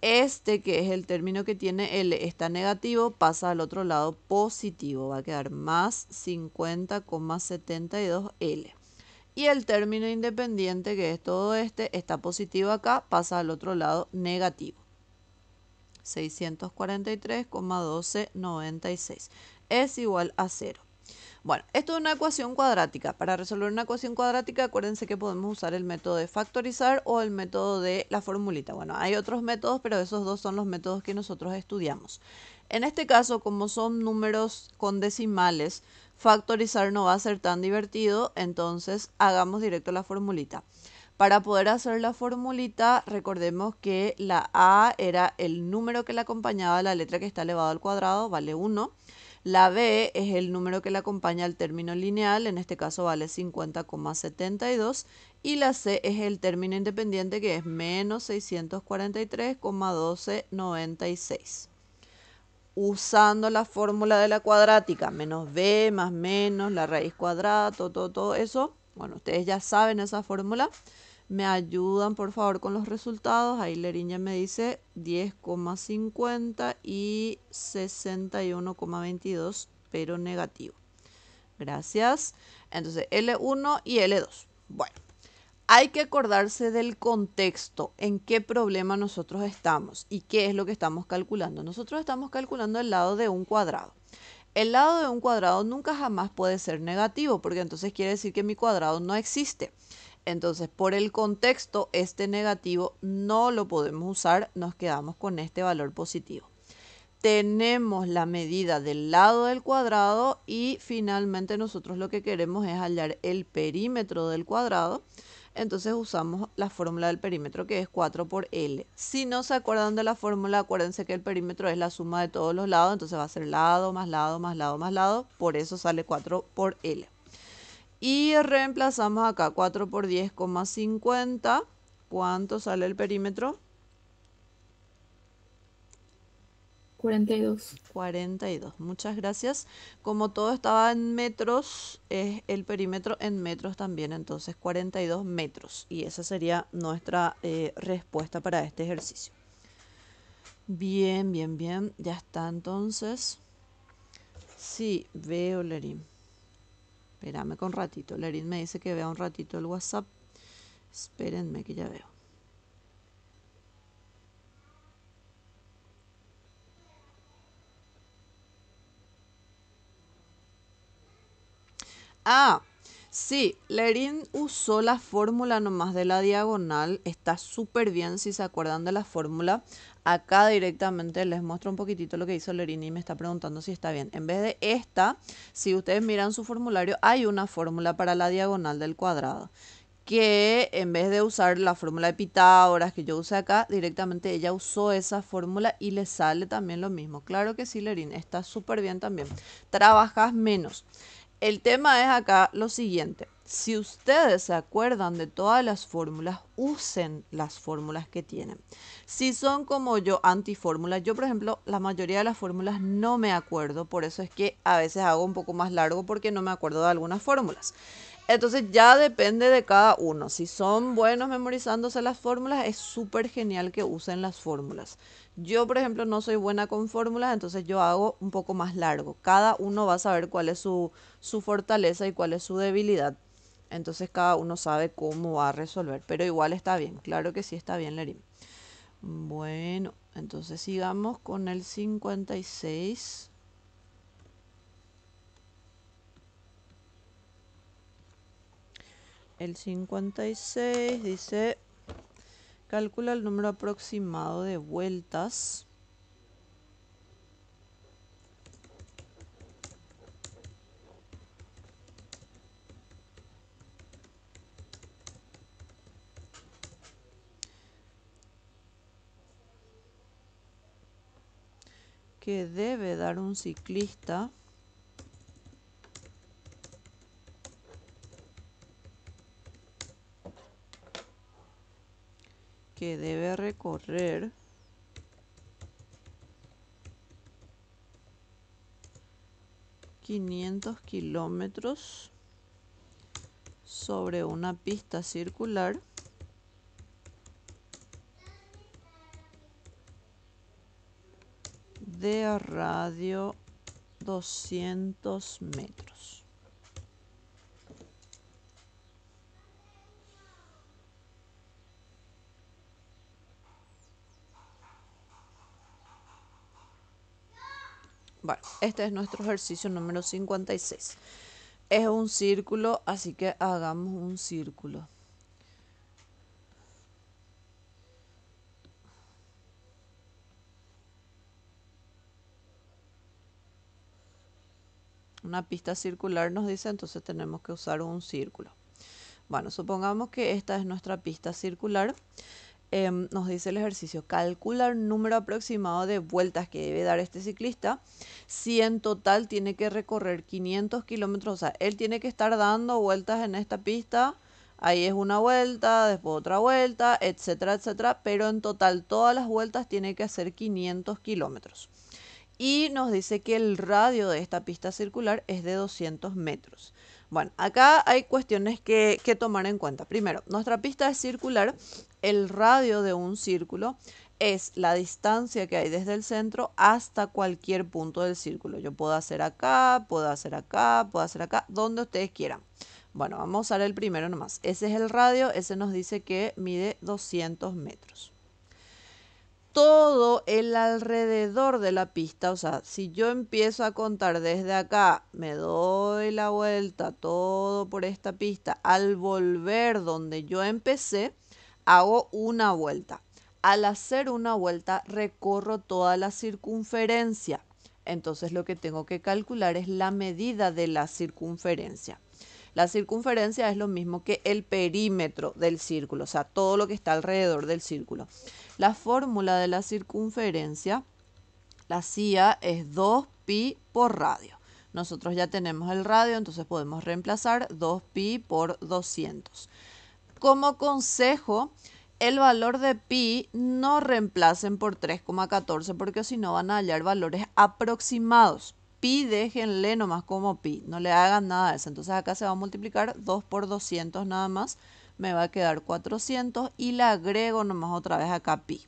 Este que es el término que tiene L está negativo, pasa al otro lado positivo, va a quedar más 50,72 L. Y el término independiente que es todo este está positivo acá, pasa al otro lado negativo. 643,1296 es igual a 0. Bueno, esto es una ecuación cuadrática. Para resolver una ecuación cuadrática, acuérdense que podemos usar el método de factorizar o el método de la formulita. Bueno, hay otros métodos, pero esos dos son los métodos que nosotros estudiamos. En este caso, como son números con decimales, factorizar no va a ser tan divertido, entonces hagamos directo la formulita. Para poder hacer la formulita, recordemos que la A era el número que le acompañaba a la letra que está elevado al cuadrado, vale 1. La B es el número que le acompaña al término lineal, en este caso vale 50,72. Y la C es el término independiente que es menos 643,1296. usando la fórmula de la cuadrática, menos b más menos la raíz cuadrada, todo eso. Bueno, ustedes ya saben esa fórmula. Me ayudan por favor con los resultados. Ahí Lerín ya me dice 10,50 y 61,22, pero negativo. Gracias. Entonces L1 y L2. Bueno, hay que acordarse del contexto, en qué problema nosotros estamos y qué es lo que estamos calculando. Nosotros estamos calculando el lado de un cuadrado. El lado de un cuadrado nunca jamás puede ser negativo, porque entonces quiere decir que mi cuadrado no existe. Entonces, por el contexto, este negativo no lo podemos usar, nos quedamos con este valor positivo. Tenemos la medida del lado del cuadrado y finalmente nosotros lo que queremos es hallar el perímetro del cuadrado. Entonces usamos la fórmula del perímetro, que es 4 por L. Si no se acuerdan de la fórmula, acuérdense que el perímetro es la suma de todos los lados, entonces va a ser lado más lado más lado más lado, por eso sale 4 por L. Y reemplazamos acá 4 por 10,50. ¿Cuánto sale el perímetro? 42. 42. Muchas gracias. Como todo estaba en metros, es el perímetro en metros también, entonces 42 metros. Y esa sería nuestra respuesta para este ejercicio. Bien, bien, bien. Ya está entonces. Sí, veo Lerín. Espérame con ratito. Lerín me dice que vea un ratito el WhatsApp. Espérenme que ya veo. Ah, sí, Lerín usó la fórmula nomás de la diagonal. Está súper bien si se acuerdan de la fórmula. Acá directamente les muestro un poquitito lo que hizo Lerín y me está preguntando si está bien. En vez de esta, si ustedes miran su formulario, hay una fórmula para la diagonal del cuadrado. Que en vez de usar la fórmula de Pitágoras que yo usé acá, directamente ella usó esa fórmula y le sale también lo mismo. Claro que sí, Lerín, está súper bien también. Trabajas menos. El tema es acá lo siguiente. Si ustedes se acuerdan de todas las fórmulas, usen las fórmulas que tienen. Si son como yo, antifórmulas, yo por ejemplo, la mayoría de las fórmulas no me acuerdo, por eso es que a veces hago un poco más largo porque no me acuerdo de algunas fórmulas. Entonces ya depende de cada uno. Si son buenos memorizándose las fórmulas, es súper genial que usen las fórmulas. Yo, por ejemplo, no soy buena con fórmulas, entonces yo hago un poco más largo. Cada uno va a saber cuál es su fortaleza y cuál es su debilidad. Entonces cada uno sabe cómo va a resolver. Pero igual está bien. Claro que sí está bien, Lerín. Bueno, entonces sigamos con el 56. El 56 dice, calcula el número aproximado de vueltas que debe dar un ciclista que debe recorrer km sobre una pista circular de radio 200 metros. Bueno, este es nuestro ejercicio número 56. Es un círculo, así que hagamos un círculo. Una pista circular nos dice, entonces tenemos que usar un círculo. Bueno, supongamos que esta es nuestra pista circular. Nos dice el ejercicio, calcula el número aproximado de vueltas que debe dar este ciclista si en total tiene que recorrer 500 kilómetros. O sea, él tiene que estar dando vueltas en esta pista. Ahí es una vuelta, después otra vuelta, etcétera, etcétera. Pero en total todas las vueltas tiene que hacer 500 kilómetros. y nos dice que el radio de esta pista circular es de 200 metros. Bueno, acá hay cuestiones que tomar en cuenta. Primero, nuestra pista es circular, el radio de un círculo es la distancia que hay desde el centro hasta cualquier punto del círculo. Yo puedo hacer acá, puedo hacer acá, puedo hacer acá, donde ustedes quieran. Bueno, vamos a usar el primero nomás. Ese es el radio, ese nos dice que mide 200 metros. Todo el alrededor de la pista, o sea, si yo empiezo a contar desde acá, me doy la vuelta todo por esta pista, al volver donde yo empecé, hago una vuelta. Al hacer una vuelta, recorro toda la circunferencia. Entonces lo que tengo que calcular es la medida de la circunferencia. La circunferencia es lo mismo que el perímetro del círculo, o sea, todo lo que está alrededor del círculo. La fórmula de la circunferencia, la CIA, es 2pi por radio. Nosotros ya tenemos el radio, entonces podemos reemplazar 2pi por 200. Como consejo, el valor de pi no reemplacen por 3,14 porque si no van a hallar valores aproximados. Pi déjenle nomás como pi, no le hagan nada de eso. Entonces acá se va a multiplicar 2 por 200 nada más, me va a quedar 400 y le agrego nomás otra vez acá pi.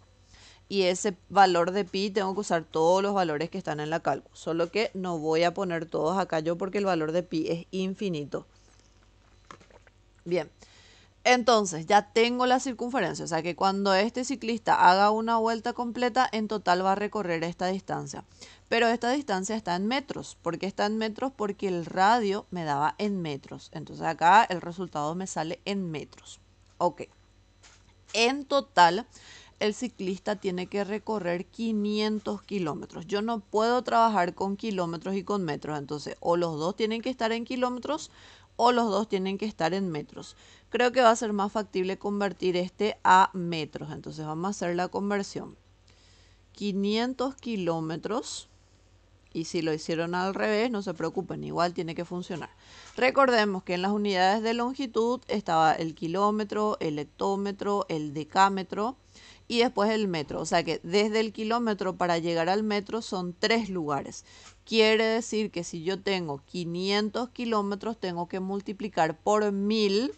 Y ese valor de pi tengo que usar todos los valores que están en la cálculo, solo que no voy a poner todos acá yo porque el valor de pi es infinito. Bien. Entonces, ya tengo la circunferencia, o sea que cuando este ciclista haga una vuelta completa, en total va a recorrer esta distancia. Pero esta distancia está en metros. ¿Por qué está en metros? Porque el radio me daba en metros. Entonces acá el resultado me sale en metros. Ok. En total, el ciclista tiene que recorrer 500 kilómetros. Yo no puedo trabajar con kilómetros y con metros. Entonces, o los dos tienen que estar en kilómetros o los dos tienen que estar en metros. Creo que va a ser más factible convertir este a metros. Entonces, vamos a hacer la conversión. 500 kilómetros. Y si lo hicieron al revés, no se preocupen, igual tiene que funcionar. Recordemos que en las unidades de longitud estaba el kilómetro, el hectómetro, el decámetro y después el metro. O sea que desde el kilómetro para llegar al metro son 3 lugares. Quiere decir que si yo tengo 500 kilómetros, tengo que multiplicar por 1000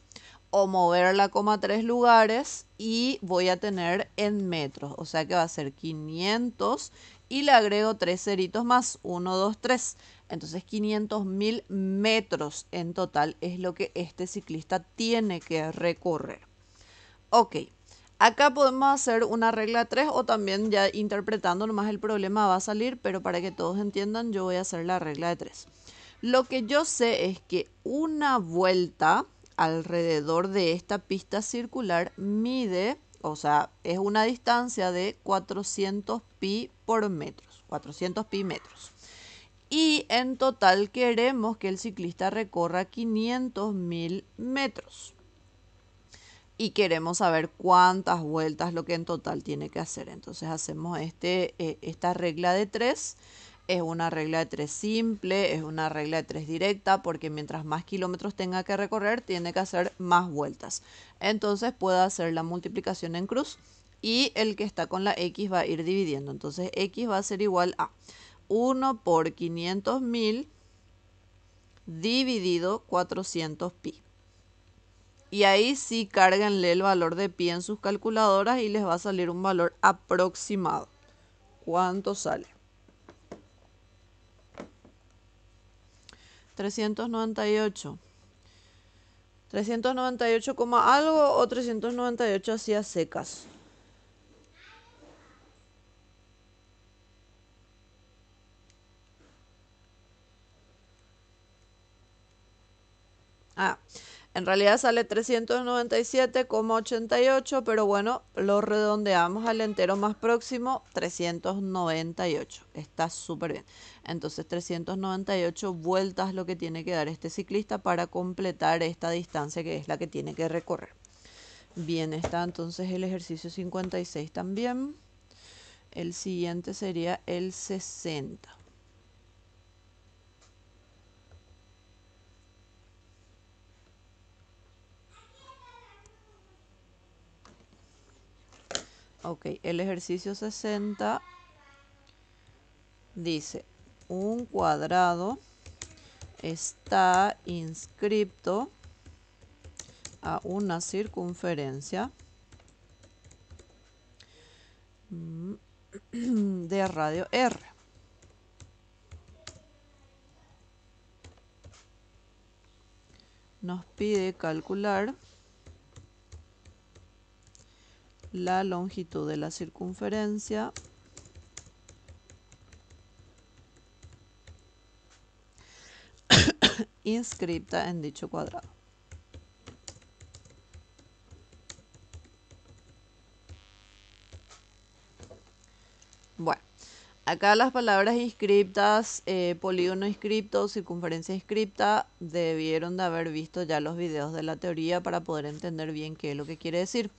o mover la coma 3 lugares y voy a tener en metros. O sea que va a ser 500 y le agrego 3 ceritos más, 1, 2, 3. Entonces 500.000 metros en total es lo que este ciclista tiene que recorrer. Ok, acá podemos hacer una regla 3 o también ya interpretando nomás el problema va a salir, pero para que todos entiendan yo voy a hacer la regla de 3. Lo que yo sé es que una vuelta alrededor de esta pista circular mide, o sea, es una distancia de 400 pi por metros, 400 pi metros. Y en total queremos que el ciclista recorra 500.000 metros. Y queremos saber cuántas vueltas lo que en total tiene que hacer. Entonces hacemos esta regla de 3. Es una regla de 3 simple, es una regla de 3 directa, porque mientras más kilómetros tenga que recorrer, tiene que hacer más vueltas. Entonces puedo hacer la multiplicación en cruz y el que está con la x va a ir dividiendo. Entonces x va a ser igual a 1 por 500.000 dividido 400 pi. Y ahí sí cárguenle el valor de pi en sus calculadoras y les va a salir un valor aproximado. ¿Cuánto sale? 398. 398, algo o 398 así a secas. En realidad sale 397,88, pero bueno, lo redondeamos al entero más próximo, 398. Está súper bien. Entonces 398 vueltas lo que tiene que dar este ciclista para completar esta distancia que es la que tiene que recorrer. Bien, está entonces el ejercicio 56 también. El siguiente sería el 60. Ok, el ejercicio 60 Dice, un cuadrado está inscripto a una circunferencia de radio R. Nos pide calcular la longitud de la circunferencia inscripta en dicho cuadrado. Bueno, acá las palabras inscriptas, polígono inscripto, circunferencia inscripta, debieron de haber visto ya los videos de la teoría para poder entender bien qué es lo que quiere decir.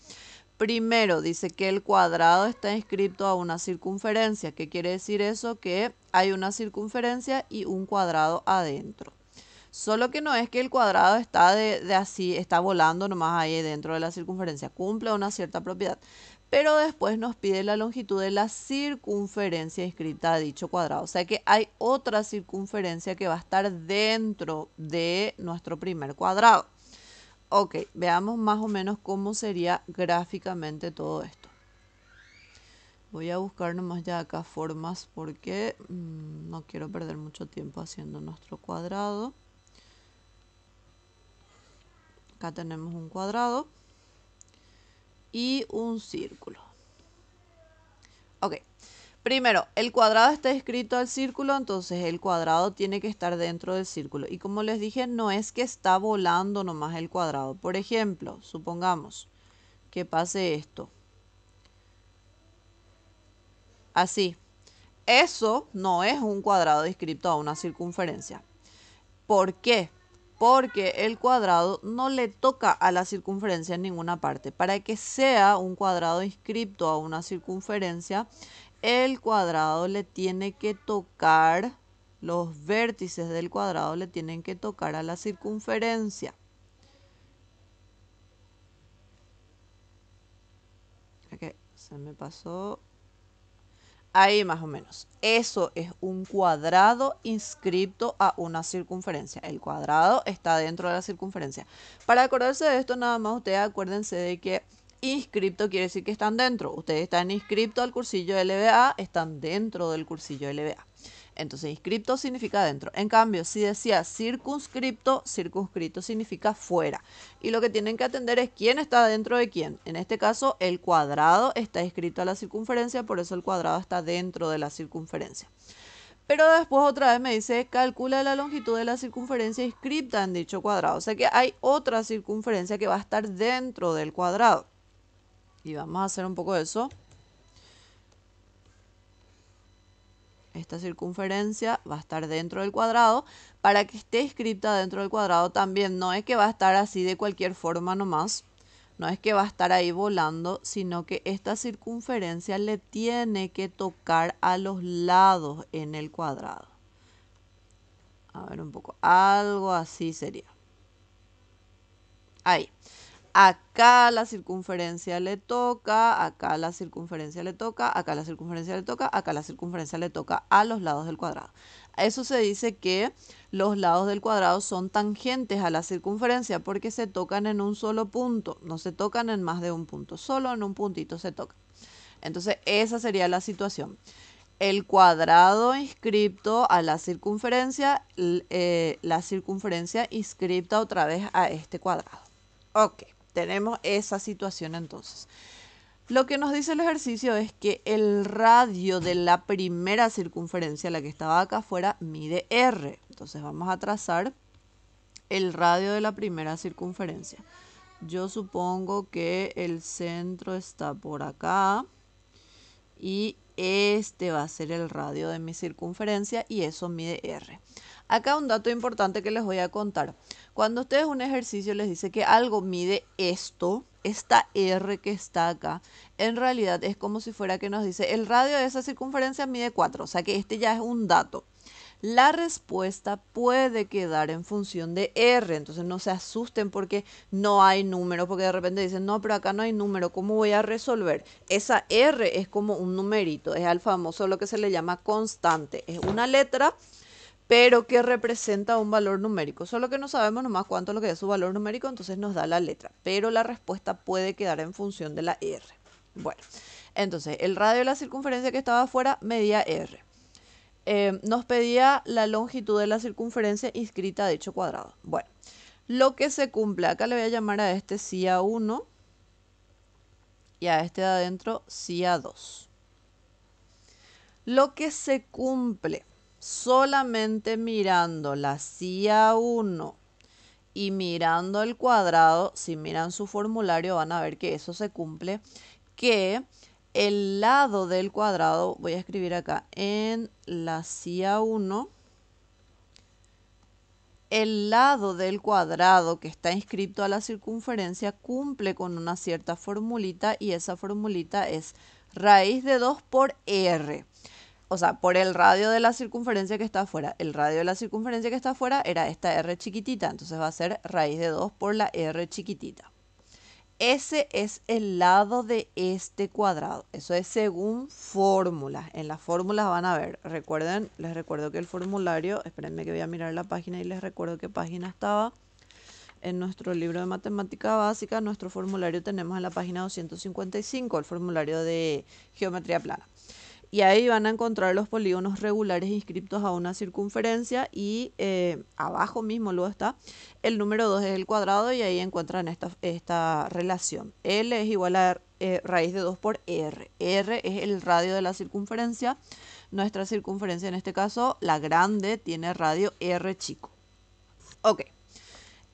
Primero, dice que el cuadrado está inscripto a una circunferencia. ¿Qué quiere decir eso? Que hay una circunferencia y un cuadrado adentro. Solo que no es que el cuadrado está está volando nomás ahí dentro de la circunferencia. Cumple una cierta propiedad. Pero después nos pide la longitud de la circunferencia inscrita a dicho cuadrado. O sea que hay otra circunferencia que va a estar dentro de nuestro primer cuadrado. Ok, veamos más o menos cómo sería gráficamente todo esto. Voy a buscar nomás ya acá formas porque no quiero perder mucho tiempo haciendo nuestro cuadrado. Acá tenemos un cuadrado y un círculo. Ok, primero, el cuadrado está escrito al círculo, entonces el cuadrado tiene que estar dentro del círculo. Y como les dije, no es que está volando nomás el cuadrado. Por ejemplo, supongamos que pase esto. Así. Eso no es un cuadrado inscrito a una circunferencia. ¿Por qué? Porque el cuadrado no le toca a la circunferencia en ninguna parte. Para que sea un cuadrado inscrito a una circunferencia, el cuadrado le tiene que tocar, los vértices del cuadrado le tienen que tocar a la circunferencia. Ok, se me pasó. Ahí más o menos. Eso es un cuadrado inscrito a una circunferencia. El cuadrado está dentro de la circunferencia. Para acordarse de esto, nada más ustedes acuérdense de que inscripto quiere decir que están dentro. Ustedes están inscriptos al cursillo LBA, están dentro del cursillo LBA. Entonces, inscripto significa dentro. En cambio, si decía circunscripto, circunscrito significa fuera. Y lo que tienen que atender es quién está dentro de quién. En este caso, el cuadrado está inscrito a la circunferencia, por eso el cuadrado está dentro de la circunferencia. Pero después otra vez me dice, calcula la longitud de la circunferencia inscripta en dicho cuadrado. O sea que hay otra circunferencia que va a estar dentro del cuadrado. Y vamos a hacer un poco de eso. Esta circunferencia va a estar dentro del cuadrado. Para que esté inscrita dentro del cuadrado también no es que va a estar así de cualquier forma nomás. No es que va a estar ahí volando, sino que esta circunferencia le tiene que tocar a los lados en el cuadrado. A ver un poco, algo así sería. Ahí. Acá la circunferencia le toca, acá la circunferencia le toca, acá la circunferencia le toca, acá la circunferencia le toca a los lados del cuadrado. A eso se dice que los lados del cuadrado son tangentes a la circunferencia porque se tocan en un solo punto, no se tocan en más de un punto, solo en un puntito se tocan. Entonces esa sería la situación. El cuadrado inscripto a la circunferencia inscripta otra vez a este cuadrado. Ok. Tenemos esa situación entonces. Lo que nos dice el ejercicio es que el radio de la primera circunferencia, la que estaba acá afuera, mide R. Entonces vamos a trazar el radio de la primera circunferencia. Yo supongo que el centro está por acá y este va a ser el radio de mi circunferencia y eso mide R. Acá un dato importante que les voy a contar. Cuando ustedes un ejercicio les dice que algo mide esto, esta R que está acá, en realidad es como si fuera que nos dice el radio de esa circunferencia mide 4. O sea que este ya es un dato. La respuesta puede quedar en función de R, entonces no se asusten porque no hay número, porque de repente dicen, no, pero acá no hay número, ¿cómo voy a resolver? Esa R es como un numerito, es al famoso lo que se le llama constante, es una letra pero que representa un valor numérico. Solo que no sabemos nomás cuánto es lo que es su valor numérico, entonces nos da la letra. Pero la respuesta puede quedar en función de la R. Bueno, entonces el radio de la circunferencia que estaba afuera medía R. Nos pedía la longitud de la circunferencia inscrita a dicho cuadrado. Bueno, lo que se cumple, acá le voy a llamar a este sí a 1 y a este de adentro sí a 2. Lo que se cumple solamente mirando la CIA 1 y mirando el cuadrado, si miran su formulario van a ver que eso se cumple, que el lado del cuadrado, voy a escribir acá, en la CIA 1, el lado del cuadrado que está inscrito a la circunferencia cumple con una cierta formulita y esa formulita es raíz de 2 por R. O sea, por el radio de la circunferencia que está afuera. El radio de la circunferencia que está afuera era esta R chiquitita. Entonces va a ser raíz de 2 por la R chiquitita. Ese es el lado de este cuadrado. Eso es según fórmulas. En las fórmulas van a ver. Recuerden, les recuerdo que el formulario, espérenme que voy a mirar la página y les recuerdo qué página estaba. En nuestro libro de matemática básica, nuestro formulario tenemos en la página 255, el formulario de geometría plana. Y ahí van a encontrar los polígonos regulares inscritos a una circunferencia y abajo mismo luego está el número 2 es el cuadrado y ahí encuentran esta relación. L es igual a raíz de 2 por R. R es el radio de la circunferencia. Nuestra circunferencia en este caso, la grande, tiene radio R chico. Ok,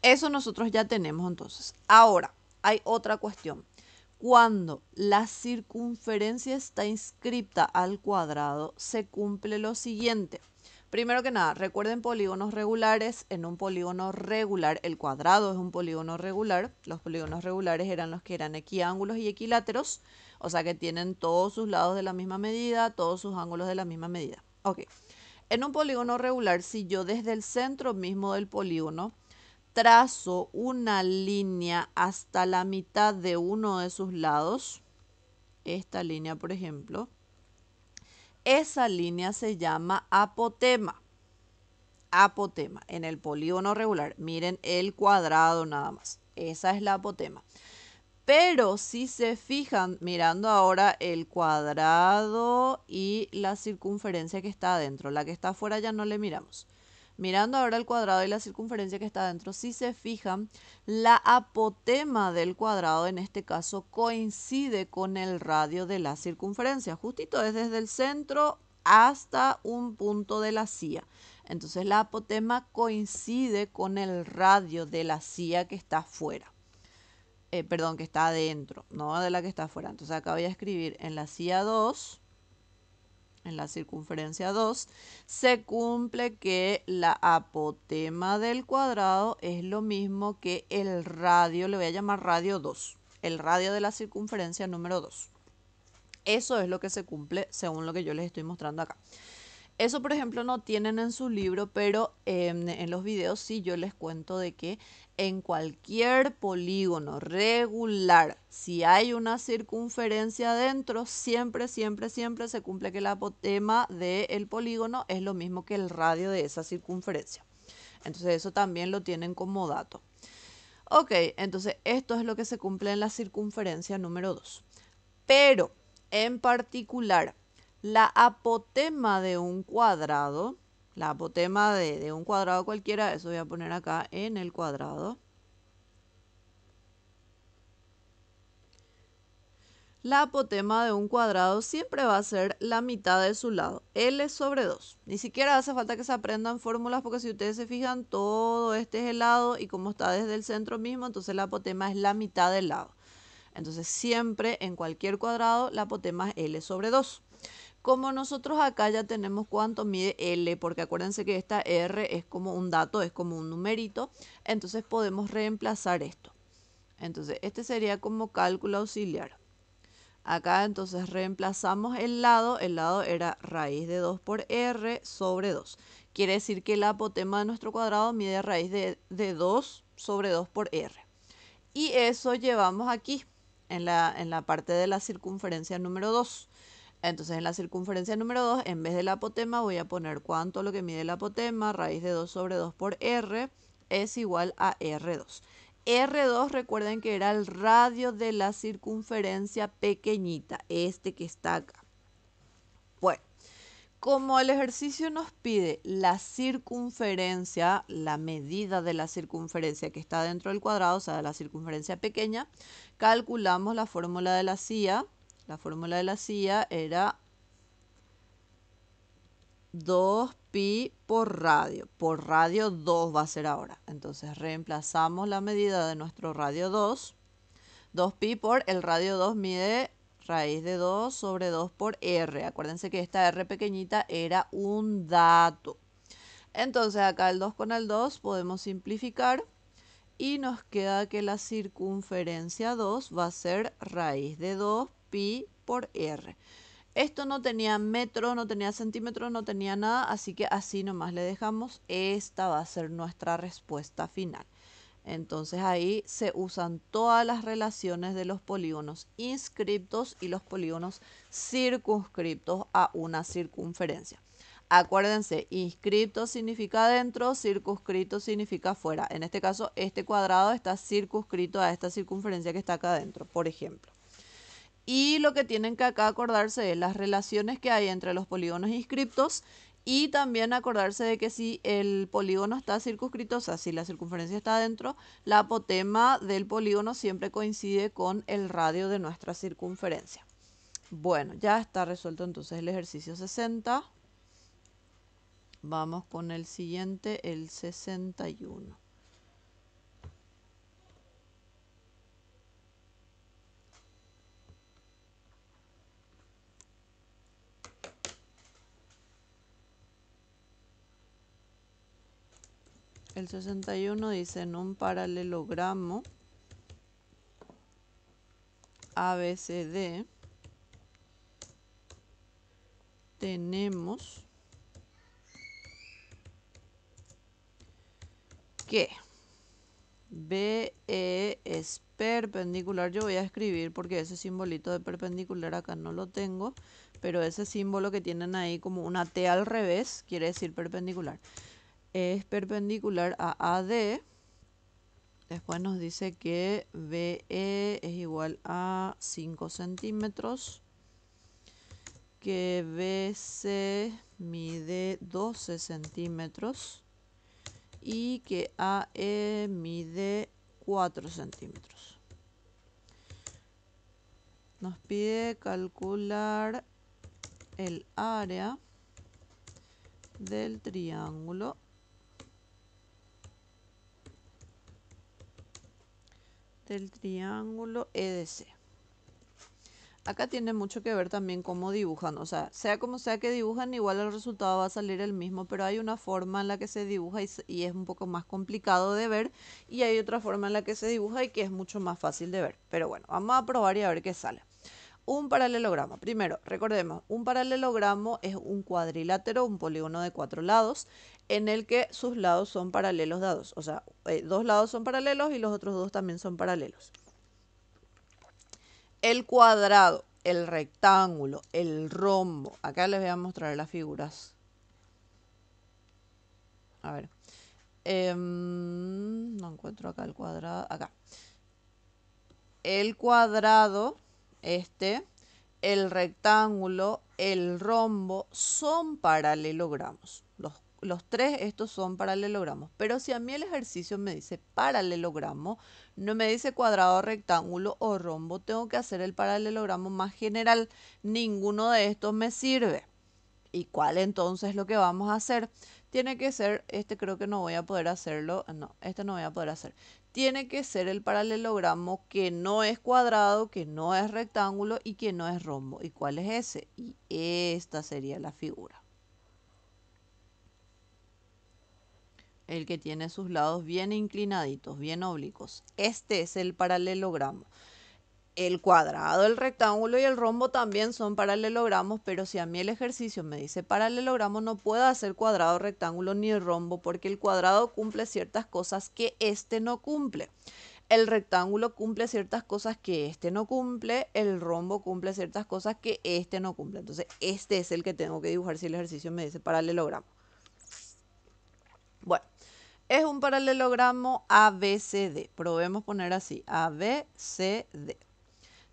eso nosotros ya tenemos entonces. Ahora, hay otra cuestión. Cuando la circunferencia está inscripta al cuadrado, se cumple lo siguiente. Primero que nada, recuerden polígonos regulares. En un polígono regular, el cuadrado es un polígono regular. Los polígonos regulares eran los que eran equiángulos y equiláteros, o sea que tienen todos sus lados de la misma medida, todos sus ángulos de la misma medida. Ok, en un polígono regular, si yo desde el centro mismo del polígono trazo una línea hasta la mitad de uno de sus lados, esta línea por ejemplo, esa línea se llama apotema. Apotema en el polígono regular. Miren el cuadrado nada más. Esa es la apotema. Pero si se fijan, mirando ahora el cuadrado y la circunferencia que está adentro, la que está afuera ya no le miramos. Mirando ahora el cuadrado y la circunferencia que está adentro, si se fijan, la apotema del cuadrado en este caso coincide con el radio de la circunferencia. Justito es desde el centro hasta un punto de la CIA. Entonces la apotema coincide con el radio de la CIA que está afuera. Perdón, que está adentro, no de la que está afuera. Entonces acá voy a escribir en la CIA 2. En la circunferencia 2, se cumple que la apotema del cuadrado es lo mismo que el radio, le voy a llamar radio 2, el radio de la circunferencia número 2. Eso es lo que se cumple según lo que yo les estoy mostrando acá. Eso, por ejemplo, no tienen en su libro, pero en los videos sí yo les cuento de que en cualquier polígono regular, si hay una circunferencia dentro, siempre se cumple que el apotema del polígono es lo mismo que el radio de esa circunferencia. Entonces eso también lo tienen como dato. Ok, entonces esto es lo que se cumple en la circunferencia número 2. Pero en particular, la apotema de un cuadrado, la apotema de un cuadrado cualquiera, eso voy a poner acá en el cuadrado. La apotema de un cuadrado siempre va a ser la mitad de su lado, L sobre 2. Ni siquiera hace falta que se aprendan fórmulas porque si ustedes se fijan, todo este es el lado y como está desde el centro mismo, entonces la apotema es la mitad del lado. Entonces siempre en cualquier cuadrado la apotema es L sobre 2. Como nosotros acá ya tenemos cuánto mide L, porque acuérdense que esta R es como un dato, es como un numerito, entonces podemos reemplazar esto. Entonces este sería como cálculo auxiliar. Acá entonces reemplazamos el lado era raíz de 2 por r sobre 2. Quiere decir que el apotema de nuestro cuadrado mide raíz de 2 sobre 2 por r. Y eso llevamos aquí, en la parte de la circunferencia número 2. Entonces en la circunferencia número 2, en vez del apotema, voy a poner cuánto lo que mide el apotema, raíz de 2 sobre 2 por r, es igual a R2. R2, recuerden que era el radio de la circunferencia pequeñita, este que está acá. Bueno, como el ejercicio nos pide la circunferencia, la medida de la circunferencia que está dentro del cuadrado, o sea, de la circunferencia pequeña, calculamos la fórmula de la CIA. La fórmula de la CIA era 2pi por radio 2 va a ser ahora. Entonces reemplazamos la medida de nuestro radio 2, 2pi por el radio 2 mide raíz de 2 sobre 2 por r. Acuérdense que esta r pequeñita era un dato. Entonces acá el 2 con el 2 podemos simplificar y nos queda que la circunferencia 2 va a ser raíz de 2pi por r. Esto no tenía metro, no tenía centímetros, no tenía nada, así que así nomás le dejamos. Esta va a ser nuestra respuesta final. Entonces ahí se usan todas las relaciones de los polígonos inscriptos y los polígonos circunscriptos a una circunferencia. Acuérdense, inscripto significa adentro, circunscrito significa afuera. En este caso, este cuadrado está circunscrito a esta circunferencia que está acá adentro, por ejemplo. Y lo que tienen que acá acordarse es las relaciones que hay entre los polígonos inscriptos y también acordarse de que si el polígono está circunscrito, o sea, si la circunferencia está adentro, la apotema del polígono siempre coincide con el radio de nuestra circunferencia. Bueno, ya está resuelto entonces el ejercicio 60. Vamos con el siguiente, el 61. El 61 dice: en un paralelogramo ABCD tenemos que BE es perpendicular. Yo voy a escribir porque ese simbolito de perpendicular acá no lo tengo, pero ese símbolo que tienen ahí como una T al revés quiere decir perpendicular. Es perpendicular a AD. Después nos dice que BE es igual a 5 centímetros, que BC mide 12 centímetros y que AE mide 4 centímetros. Nos pide calcular el área del triángulo EDC. Acá tiene mucho que ver también cómo dibujan, o sea como sea que dibujan, igual el resultado va a salir el mismo, pero hay una forma en la que se dibuja y es un poco más complicado de ver, y hay otra forma en la que se dibuja y que es mucho más fácil de ver. Pero bueno, vamos a probar y a ver qué sale. Un paralelogramo. Primero, recordemos, un paralelogramo es un cuadrilátero, un polígono de 4 lados, en el que sus lados son paralelos dados. O sea, 2 lados son paralelos y los otros 2 también son paralelos. El cuadrado, el rectángulo, el rombo. Acá les voy a mostrar las figuras. A ver. No encuentro acá el cuadrado. Acá. El cuadrado, el rectángulo, el rombo son paralelogramos. Los tres estos son paralelogramos. Pero si a mí el ejercicio me dice paralelogramo, no me dice cuadrado, rectángulo o rombo, tengo que hacer el paralelogramo más general. Ninguno de estos me sirve. ¿Y cuál entonces es lo que vamos a hacer? Tiene que ser, creo que no voy a poder hacerlo, no, no voy a poder hacer. Tiene que ser el paralelogramo que no es cuadrado, que no es rectángulo y que no es rombo. ¿Y cuál es ese? Y esta sería la figura. El que tiene sus lados bien inclinaditos, bien oblicuos. Este es el paralelogramo. El cuadrado, el rectángulo y el rombo también son paralelogramos, pero si a mí el ejercicio me dice paralelogramo, no puedo hacer cuadrado, rectángulo ni rombo, porque el cuadrado cumple ciertas cosas que este no cumple. El rectángulo cumple ciertas cosas que este no cumple, el rombo cumple ciertas cosas que este no cumple. Entonces, este es el que tengo que dibujar si el ejercicio me dice paralelogramo. Bueno, es un paralelogramo ABCD. Probemos poner así, ABCD.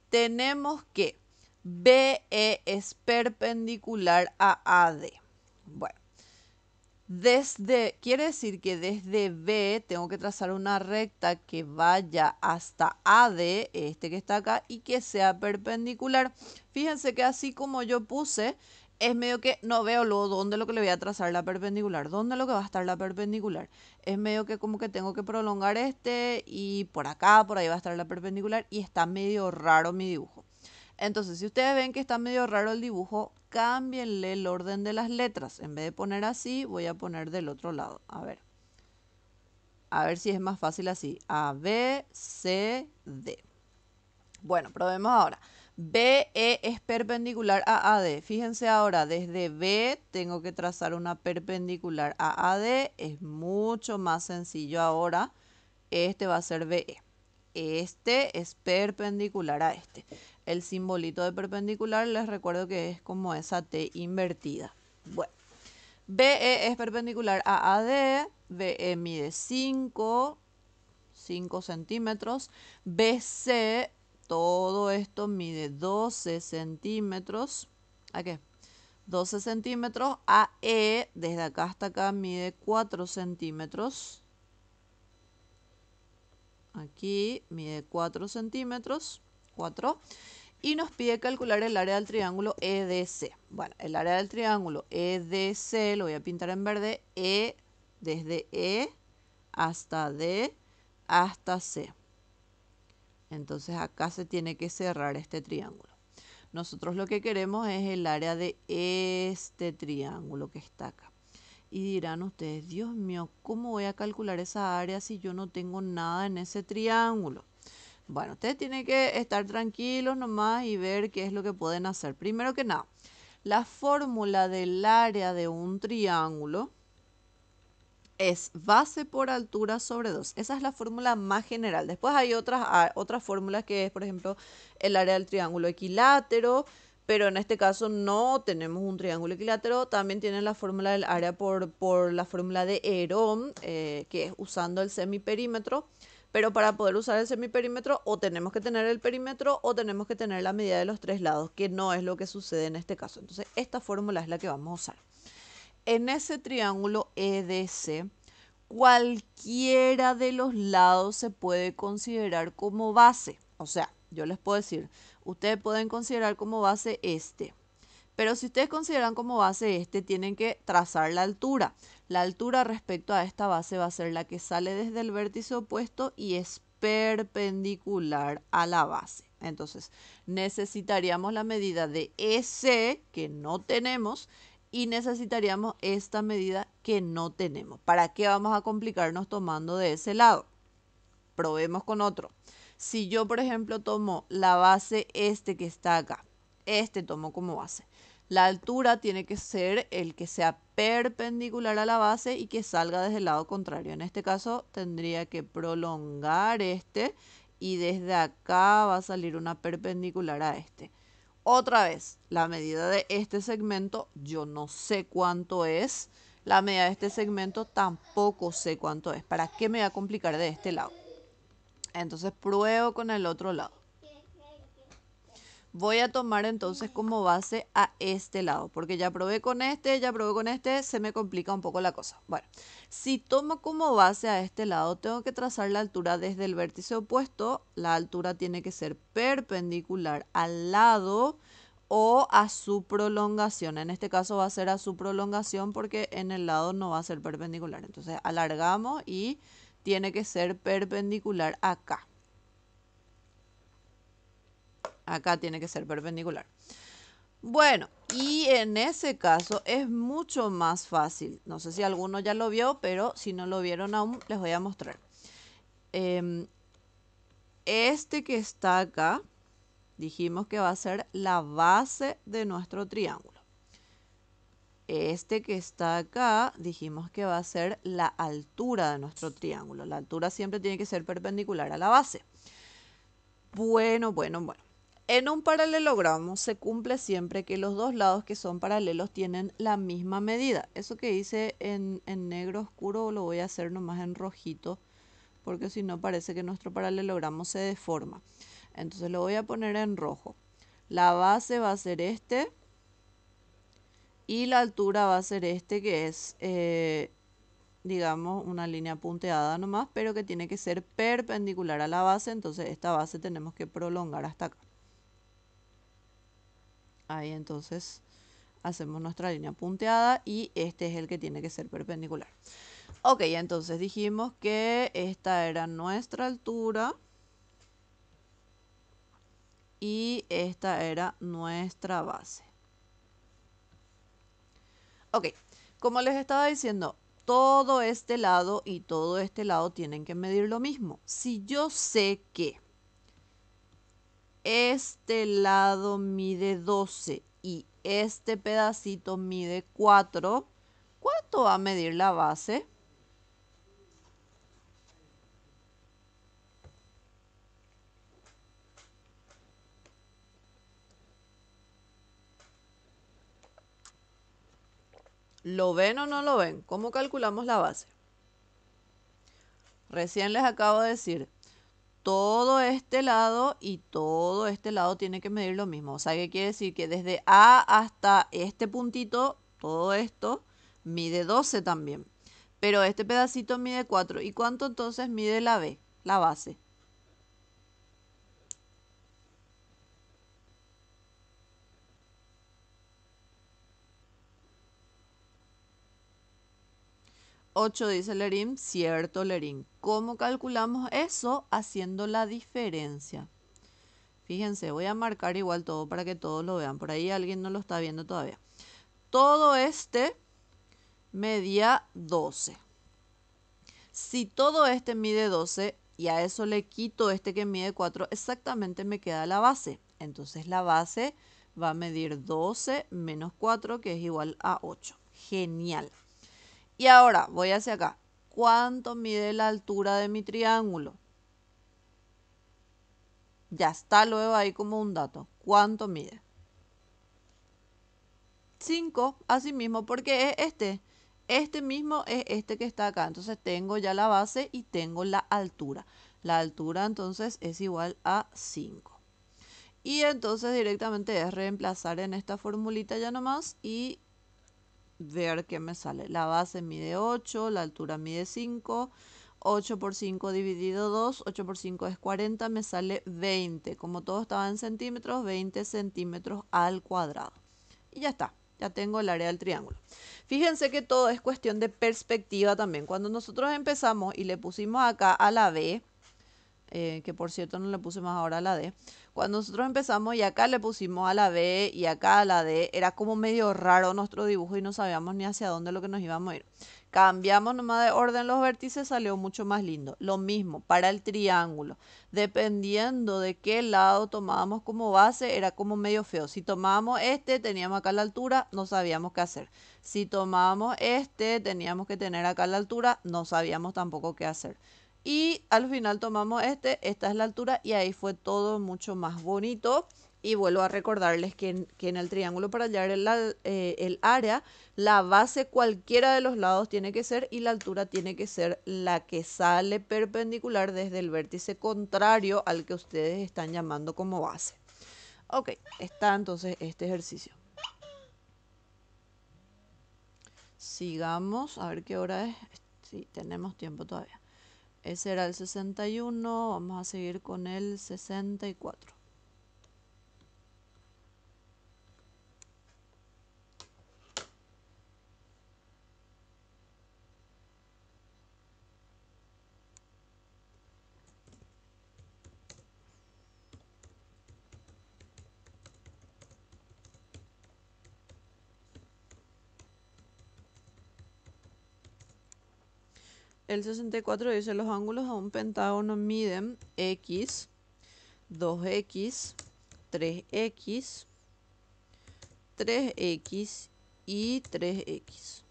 Tenemos que BE es perpendicular a AD. Bueno, quiere decir que desde B tengo que trazar una recta que vaya hasta AD, este que está acá, y que sea perpendicular. Fíjense que así como yo puse, es medio que no veo luego dónde lo que le voy a trazar la perpendicular, dónde lo que va a estar la perpendicular. Es medio que como que tengo que prolongar este y por acá, por ahí va a estar la perpendicular y está medio raro mi dibujo. Entonces, si ustedes ven que está medio raro el dibujo, cámbienle el orden de las letras. En vez de poner así, voy a poner del otro lado. A ver si es más fácil así. A, B, C, D. Bueno, probemos ahora. BE es perpendicular a AD. Fíjense ahora, desde B tengo que trazar una perpendicular a AD. Es mucho más sencillo ahora. Este va a ser BE. Este es perpendicular a este. El simbolito de perpendicular les recuerdo que es como esa T invertida. Bueno, BE es perpendicular a AD. BE mide 5 centímetros. BC, todo esto mide 12 centímetros. ¿A qué? 12 centímetros. AE, desde acá hasta acá, mide 4 centímetros. Aquí mide 4 centímetros, 4. Y nos pide calcular el área del triángulo EDC. Bueno, el área del triángulo EDC lo voy a pintar en verde. Desde E hasta D hasta C. Entonces acá se tiene que cerrar este triángulo. Nosotros lo que queremos es el área de este triángulo que está acá. Y dirán ustedes, Dios mío, ¿cómo voy a calcular esa área si yo no tengo nada en ese triángulo? Bueno, ustedes tienen que estar tranquilos nomás y ver qué es lo que pueden hacer. Primero que nada, la fórmula del área de un triángulo es base por altura sobre 2. Esa es la fórmula más general. Después hay otras fórmulas que es, por ejemplo, el área del triángulo equilátero, pero en este caso no tenemos un triángulo equilátero. También tienen la fórmula del área por la fórmula de Herón, que es usando el semiperímetro. Pero para poder usar el semiperímetro o tenemos que tener el perímetro o tenemos que tener la medida de los tres lados, que no es lo que sucede en este caso. Entonces, esta fórmula es la que vamos a usar. En ese triángulo EDC, cualquiera de los lados se puede considerar como base. O sea, yo les puedo decir, ustedes pueden considerar como base este. Pero si ustedes consideran como base este, tienen que trazar la altura. La altura respecto a esta base va a ser la que sale desde el vértice opuesto y es perpendicular a la base. Entonces, necesitaríamos la medida de EC, que no tenemos, y necesitaríamos esta medida que no tenemos. ¿Para qué vamos a complicarnos tomando de ese lado? Probemos con otro. Si yo, por ejemplo, tomo la base este que está acá, este tomo como base. La altura tiene que ser el que sea perpendicular a la base y que salga desde el lado contrario. En este caso tendría que prolongar este y desde acá va a salir una perpendicular a este. Otra vez, la medida de este segmento yo no sé cuánto es. La medida de este segmento tampoco sé cuánto es. ¿Para qué me voy a complicar de este lado? Entonces pruebo con el otro lado. Voy a tomar entonces como base a este lado, porque ya probé con este, se me complica un poco la cosa. Bueno, si tomo como base a este lado, tengo que trazar la altura desde el vértice opuesto. La altura tiene que ser perpendicular al lado o a su prolongación. En este caso va a ser a su prolongación porque en el lado no va a ser perpendicular. Entonces alargamos y tiene que ser perpendicular acá. Acá tiene que ser perpendicular. Bueno, y en ese caso es mucho más fácil. No sé si alguno ya lo vio, pero si no lo vieron aún, les voy a mostrar. Este que está acá dijimos que va a ser la base de nuestro triángulo. Este que está acá, dijimos que va a ser la altura de nuestro triángulo. La altura siempre tiene que ser perpendicular a la base. Bueno. En un paralelogramo se cumple siempre que los dos lados que son paralelos tienen la misma medida. Eso que hice en negro oscuro lo voy a hacer nomás en rojito, porque si no parece que nuestro paralelogramo se deforma. Entonces lo voy a poner en rojo. La base va a ser este y la altura va a ser este, que es, digamos, una línea punteada nomás, pero que tiene que ser perpendicular a la base. Entonces esta base tenemos que prolongar hasta acá. Ahí entonces hacemos nuestra línea punteada y este es el que tiene que ser perpendicular. Ok, entonces dijimos que esta era nuestra altura y esta era nuestra base. Ok, como les estaba diciendo, todo este lado y todo este lado tienen que medir lo mismo. Si yo sé que este lado mide 12 y este pedacito mide 4, ¿cuánto va a medir la base? ¿Lo ven o no lo ven? ¿Cómo calculamos la base? Recién les acabo de decir, todo este lado y todo este lado tiene que medir lo mismo. O sea, ¿qué quiere decir? Que desde A hasta este puntito, todo esto mide 12 también. Pero este pedacito mide 4. ¿Y cuánto entonces mide la B, la base? 8 dice Lerín. Cierto, Lerín. ¿Cómo calculamos eso? Haciendo la diferencia. Fíjense, voy a marcar igual todo para que todos lo vean. Por ahí alguien no lo está viendo todavía. Todo este medía 12. Si todo este mide 12 y a eso le quito este que mide 4, exactamente me queda la base. Entonces la base va a medir 12 menos 4, que es igual a 8. Genial. Y ahora voy hacia acá. ¿Cuánto mide la altura de mi triángulo? Ya está luego ahí como un dato. ¿Cuánto mide? 5, así mismo, porque es este. Este mismo es este que está acá. Entonces tengo ya la base y tengo la altura. La altura entonces es igual a 5. Y entonces directamente es reemplazar en esta formulita ya nomás y ver qué me sale. La base mide 8, la altura mide 5. 8 por 5 dividido 2, 8 por 5 es 40, me sale 20. Como todo estaba en centímetros, 20 centímetros al cuadrado. Y ya está, ya tengo el área del triángulo. Fíjense que todo es cuestión de perspectiva también. Cuando nosotros empezamos y le pusimos acá a la B, que por cierto no le puse más ahora a la D. Cuando nosotros empezamos y acá le pusimos a la B y acá a la D, era como medio raro nuestro dibujo y no sabíamos ni hacia dónde lo que nos íbamos a ir. Cambiamos nomás de orden los vértices, salió mucho más lindo. Lo mismo para el triángulo. Dependiendo de qué lado tomábamos como base, era como medio feo. Si tomábamos este, teníamos acá la altura, no sabíamos qué hacer. Si tomábamos este, teníamos que tener acá la altura, no sabíamos tampoco qué hacer. Y al final tomamos esta es la altura y ahí fue todo mucho más bonito. Y vuelvo a recordarles que en el triángulo para hallar el área, la base cualquiera de los lados tiene que ser y la altura tiene que ser la que sale perpendicular desde el vértice contrario al que ustedes están llamando como base. Ok, está entonces este ejercicio. Sigamos, a ver qué hora es. Sí, tenemos tiempo todavía. Ese era el 61, vamos a seguir con el 64. El 64 dice los ángulos de un pentágono miden x, 2x, 3x, 3x y 3x.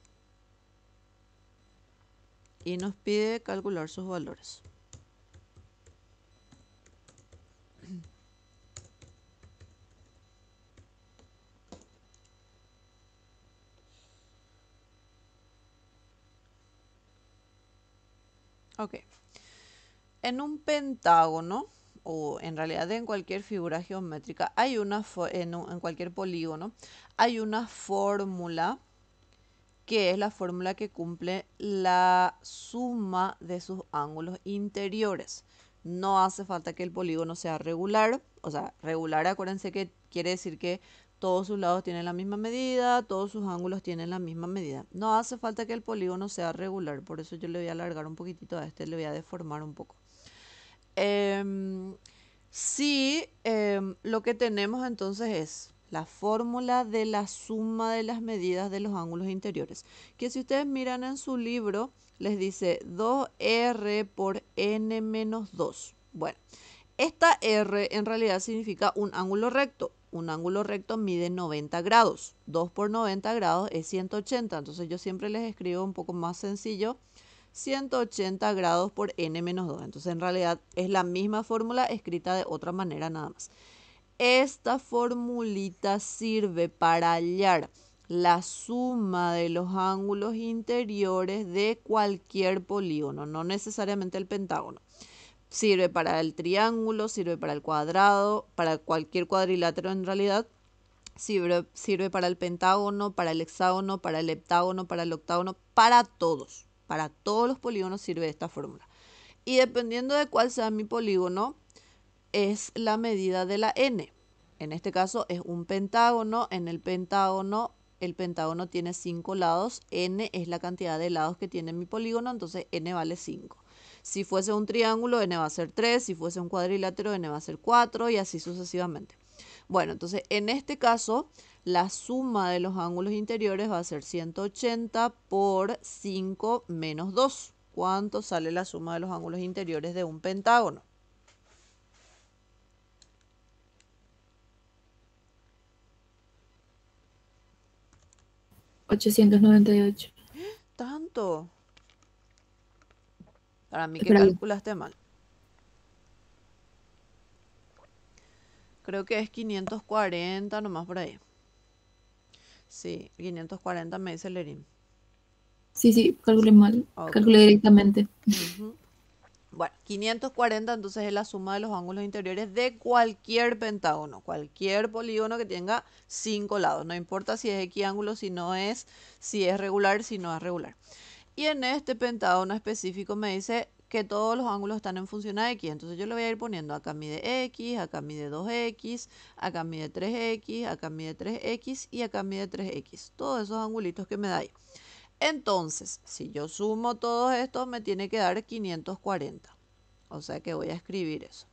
Y nos pide calcular sus valores. Ok. En un pentágono, o en realidad en cualquier figura geométrica, hay en cualquier polígono, hay una fórmula que es la fórmula que cumple la suma de sus ángulos interiores. No hace falta que el polígono sea regular, o sea, regular, acuérdense que quiere decir que todos sus lados tienen la misma medida, todos sus ángulos tienen la misma medida. No hace falta que el polígono sea regular, por eso yo le voy a alargar un poquitito a este, le voy a deformar un poco. Sí, lo que tenemos entonces es la fórmula de la suma de las medidas de los ángulos interiores. Que si ustedes miran en su libro, les dice 2r por n menos 2. Bueno, esta r en realidad significa un ángulo recto. Un ángulo recto mide 90 grados. 2 por 90 grados es 180. Entonces yo siempre les escribo un poco más sencillo. 180 grados por n menos 2. Entonces en realidad es la misma fórmula escrita de otra manera nada más. Esta formulita sirve para hallar la suma de los ángulos interiores de cualquier polígono, no necesariamente el pentágono. Sirve para el triángulo, sirve para el cuadrado, para cualquier cuadrilátero en realidad. Sirve para el pentágono, para el hexágono, para el heptágono, para el octágono, para todos. Para todos los polígonos sirve esta fórmula. Y dependiendo de cuál sea mi polígono, es la medida de la n. En este caso es un pentágono. En el pentágono tiene 5 lados. N es la cantidad de lados que tiene mi polígono, entonces n vale 5. Si fuese un triángulo, n va a ser 3. Si fuese un cuadrilátero, n va a ser 4 y así sucesivamente. Bueno, entonces en este caso la suma de los ángulos interiores va a ser 180 por 5 menos 2. ¿Cuánto sale la suma de los ángulos interiores de un pentágono? 898. ¿Tanto? Para mí que Espéralo. calculaste mal. Creo que es 540 nomás por ahí. Sí, 540 me dice Lerín. Sí, sí, calculé mal. Ok. Calculé directamente. Ujú. Bueno, 540 entonces es la suma de los ángulos interiores de cualquier pentágono, cualquier polígono que tenga 5 lados. No importa si es equiángulo, si es regular, si no es regular. Y en este pentágono específico me dice que todos los ángulos están en función a x. Entonces yo le voy a ir poniendo acá mide x, acá mide 2x, acá mide 3x, acá mide 3x y acá mide 3x. Todos esos angulitos que me da ahí. Entonces, si yo sumo todos estos, me tiene que dar 540. O sea que voy a escribir eso.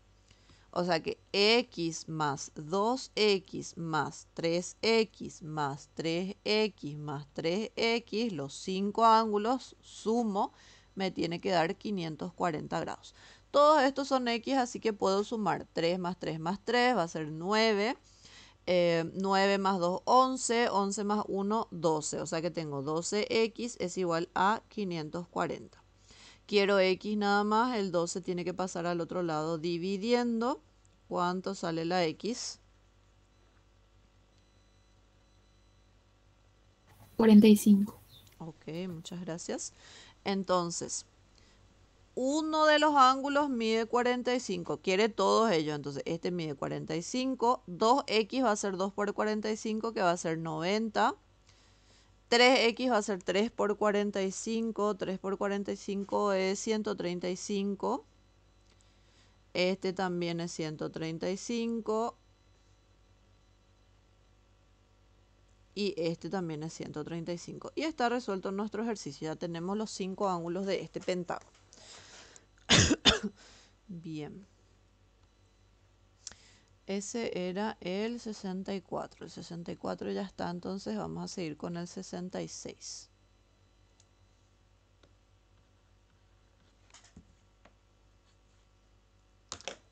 O sea que x más 2x más 3x más 3x más 3x, los 5 ángulos, sumo, me tiene que dar 540 grados. Todos estos son x, así que puedo sumar 3 más 3 más 3, va a ser 9. 9 más 2, 11. 11 más 1, 12. O sea que tengo 12x es igual a 540. Quiero x nada más, el 12 tiene que pasar al otro lado dividiendo. ¿Cuánto sale la x? 45. Ok, muchas gracias. Entonces, uno de los ángulos mide 45. Quiere todos ellos. Entonces, este mide 45. 2x va a ser 2 por 45, que va a ser 90. 3x va a ser 3 por 45. 3 por 45 es 135. Este también es 135. Y este también es 135. Y está resuelto nuestro ejercicio. Ya tenemos los 5 ángulos de este pentágono. Bien. Ese era el 64. El 64 ya está, entonces vamos a seguir con el 66.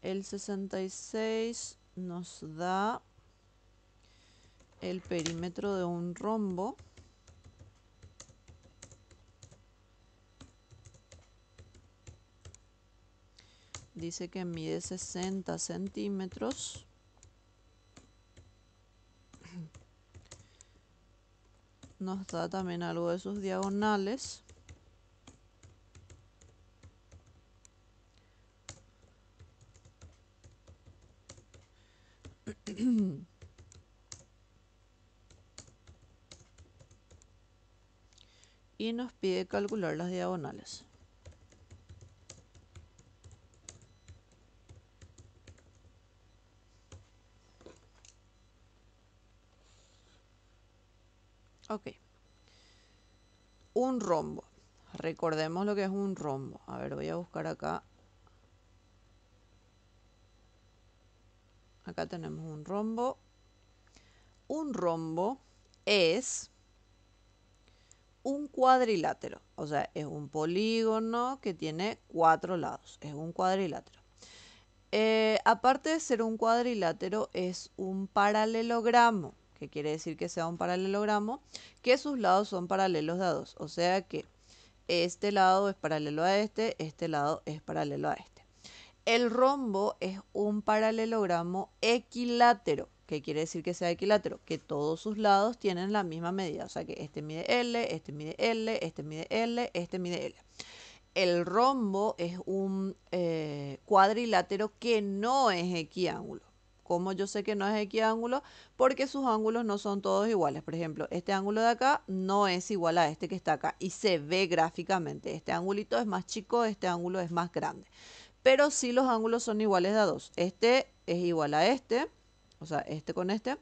El 66 nos da el perímetro de un rombo. Dice que mide 60 centímetros. Nos da también algo de sus diagonales. Y nos pide calcular las diagonales. Ok. Un rombo. Recordemos lo que es un rombo. A ver, voy a buscar acá. Acá tenemos un rombo. Un rombo es un cuadrilátero. O sea, es un polígono que tiene 4 lados. Es un cuadrilátero. Aparte de ser un cuadrilátero, es un paralelogramo. ¿Qué quiere decir que sea un paralelogramo? Que sus lados son paralelos de a 2. O sea que este lado es paralelo a este lado es paralelo a este. El rombo es un paralelogramo equilátero. ¿Qué quiere decir que sea equilátero? Que todos sus lados tienen la misma medida. O sea que este mide L, este mide L, este mide L, este mide L. El rombo es un cuadrilátero que no es equiángulo. ¿Cómo yo sé que no es equiángulo? Porque sus ángulos no son todos iguales. Por ejemplo, este ángulo de acá no es igual a este que está acá y se ve gráficamente. Este ángulo es más chico, este ángulo es más grande. Pero sí los ángulos son iguales de a 2. Este es igual a este, o sea, este con este,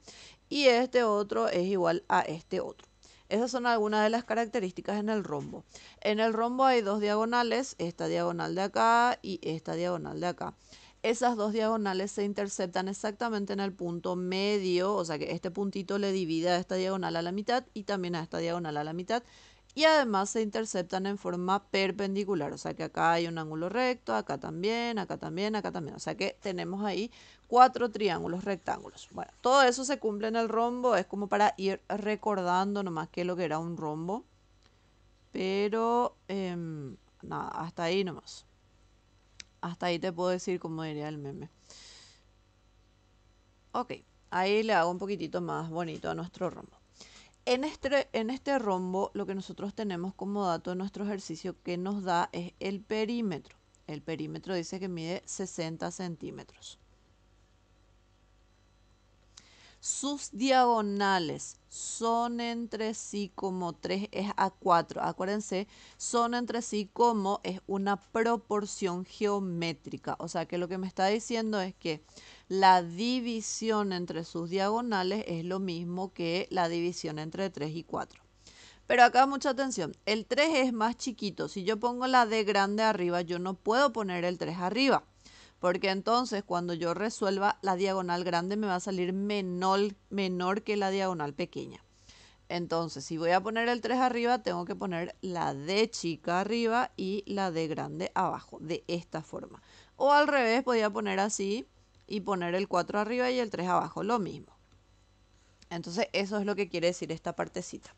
y este otro es igual a este otro. Esas son algunas de las características en el rombo. En el rombo hay dos diagonales, esta diagonal de acá y esta diagonal de acá. Esas dos diagonales se interceptan exactamente en el punto medio, o sea que este puntito le divide a esta diagonal a la mitad y también a esta diagonal a la mitad. Y además se interceptan en forma perpendicular, o sea que acá hay un ángulo recto, acá también, acá también, acá también. O sea que tenemos ahí 4 triángulos rectángulos. Bueno, todo eso se cumple en el rombo, es como para ir recordando nomás qué es lo que era un rombo. Pero nada, hasta ahí nomás. Hasta ahí te puedo decir cómo diría el meme. Ok, ahí le hago un poquitito más bonito a nuestro rombo. En este rombo lo que nosotros tenemos como dato de nuestro ejercicio que nos da es el perímetro. El perímetro dice que mide 60 centímetros. Sus diagonales son entre sí como 3 es a 4. Acuérdense, son entre sí como es una proporción geométrica. O sea que lo que me está diciendo es que la división entre sus diagonales es lo mismo que la división entre 3 y 4. Pero acá mucha atención, el 3 es más chiquito. Si yo pongo la D grande arriba, yo no puedo poner el 3 arriba. Porque entonces cuando yo resuelva la diagonal grande me va a salir menor que la diagonal pequeña. Entonces si voy a poner el 3 arriba, tengo que poner la D chica arriba y la D grande abajo, de esta forma. O al revés, podía poner así y poner el 4 arriba y el 3 abajo, lo mismo. Entonces eso es lo que quiere decir esta partecita.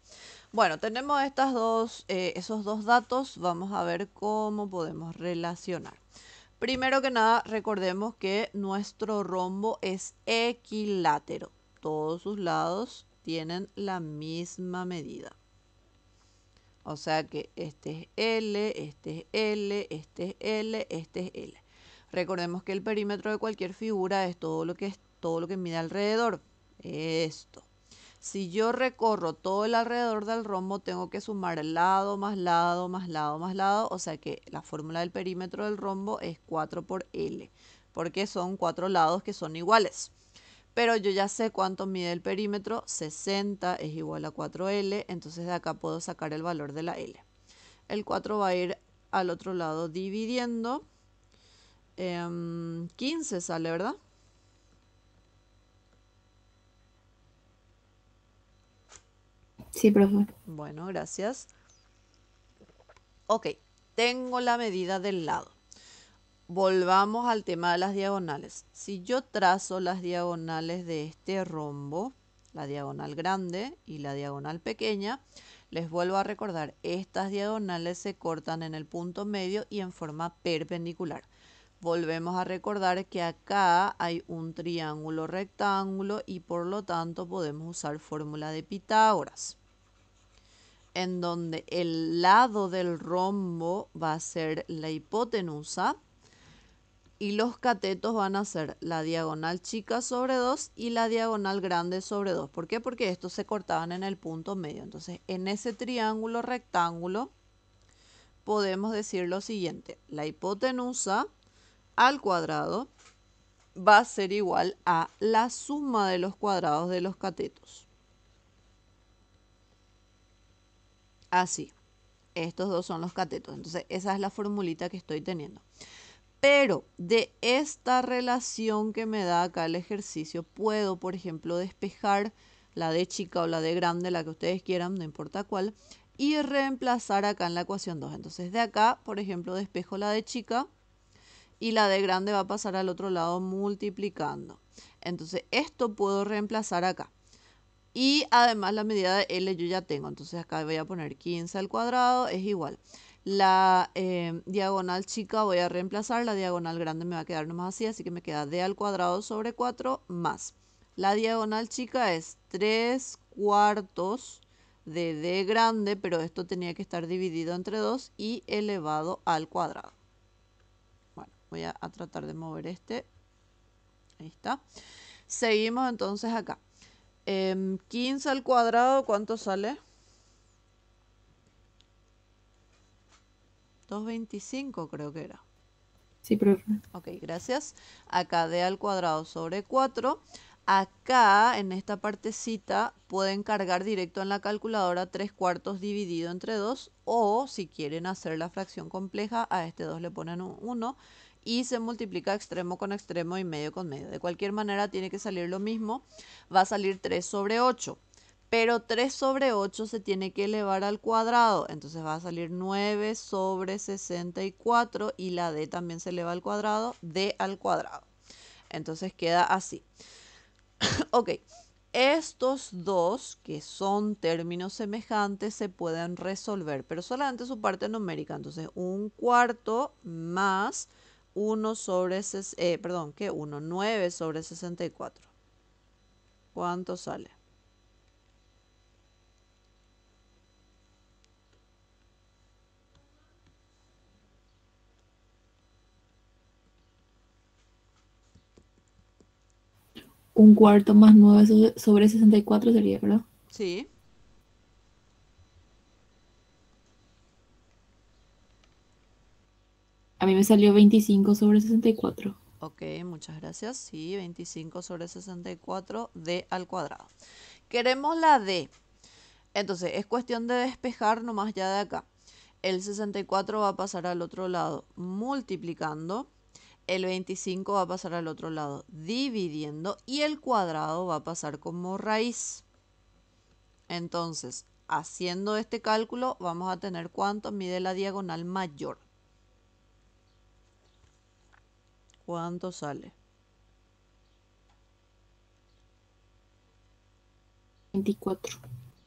Bueno, tenemos esos dos datos. Vamos a ver cómo podemos relacionar. Primero que nada, recordemos que nuestro rombo es equilátero. Todos sus lados tienen la misma medida. O sea que este es L, este es L, este es L, este es L. Recordemos que el perímetro de cualquier figura es todo lo que mide alrededor. Esto. Si yo recorro todo el alrededor del rombo, tengo que sumar lado más lado más lado más lado. O sea que la fórmula del perímetro del rombo es 4 por L, porque son 4 lados que son iguales. Pero yo ya sé cuánto mide el perímetro, 60 es igual a 4L, entonces de acá puedo sacar el valor de la L. El 4 va a ir al otro lado dividiendo. 15 sale, ¿verdad? Sí, profe. Bueno, gracias. Ok, tengo la medida del lado. Volvamos al tema de las diagonales. Si yo trazo las diagonales de este rombo, la diagonal grande y la diagonal pequeña, les vuelvo a recordar, estas diagonales se cortan en el punto medio y en forma perpendicular. Volvemos a recordar que acá hay un triángulo rectángulo y por lo tanto podemos usar fórmula de Pitágoras, en donde el lado del rombo va a ser la hipotenusa y los catetos van a ser la diagonal chica sobre 2 y la diagonal grande sobre 2. ¿Por qué? Porque estos se cortaban en el punto medio. Entonces, en ese triángulo rectángulo podemos decir lo siguiente. La hipotenusa al cuadrado va a ser igual a la suma de los cuadrados de los catetos. Así. Estos dos son los catetos. Entonces, esa es la formulita que estoy teniendo. Pero de esta relación que me da acá el ejercicio, puedo, por ejemplo, despejar la de chica o la de grande, la que ustedes quieran, no importa cuál, y reemplazar acá en la ecuación 2. Entonces de acá, por ejemplo, despejo la de chica y la de grande va a pasar al otro lado multiplicando. Entonces esto puedo reemplazar acá. Y además la medida de L yo ya tengo. Entonces acá voy a poner 15 al cuadrado es igual. La diagonal chica voy a reemplazar. La diagonal grande me va a quedar nomás así. Así que me queda D al cuadrado sobre 4 más. La diagonal chica es 3 cuartos de D grande. Pero esto tenía que estar dividido entre 2 y elevado al cuadrado. Bueno, voy a tratar de mover este. Ahí está. Seguimos entonces acá. 15 al cuadrado, ¿cuánto sale? 225 creo que era. Sí, profe. Ok, gracias. Acá d al cuadrado sobre 4. Acá, en esta partecita, pueden cargar directo en la calculadora 3 cuartos dividido entre 2. O, si quieren hacer la fracción compleja, a este 2 le ponen un 1. Y se multiplica extremo con extremo y medio con medio. De cualquier manera, tiene que salir lo mismo. Va a salir 3 sobre 8. Pero 3 sobre 8 se tiene que elevar al cuadrado. Entonces va a salir 9 sobre 64 y la d también se eleva al cuadrado, d al cuadrado. Entonces queda así. Ok, estos dos, que son términos semejantes, se pueden resolver, pero solamente su parte numérica. Entonces, un cuarto más 1 sobre, perdón, ¿qué? 1, 9 sobre 64. ¿Cuánto sale? Un cuarto más 9 sobre 64 sería, ¿verdad? Sí. A mí me salió 25 sobre 64. Ok, muchas gracias. Sí, 25 sobre 64 d al cuadrado. Queremos la d. Entonces, es cuestión de despejar nomás ya de acá. El 64 va a pasar al otro lado multiplicando. El 25 va a pasar al otro lado dividiendo. Y el cuadrado va a pasar como raíz. Entonces, haciendo este cálculo, vamos a tener cuánto mide la diagonal mayor. ¿Cuánto sale? 24.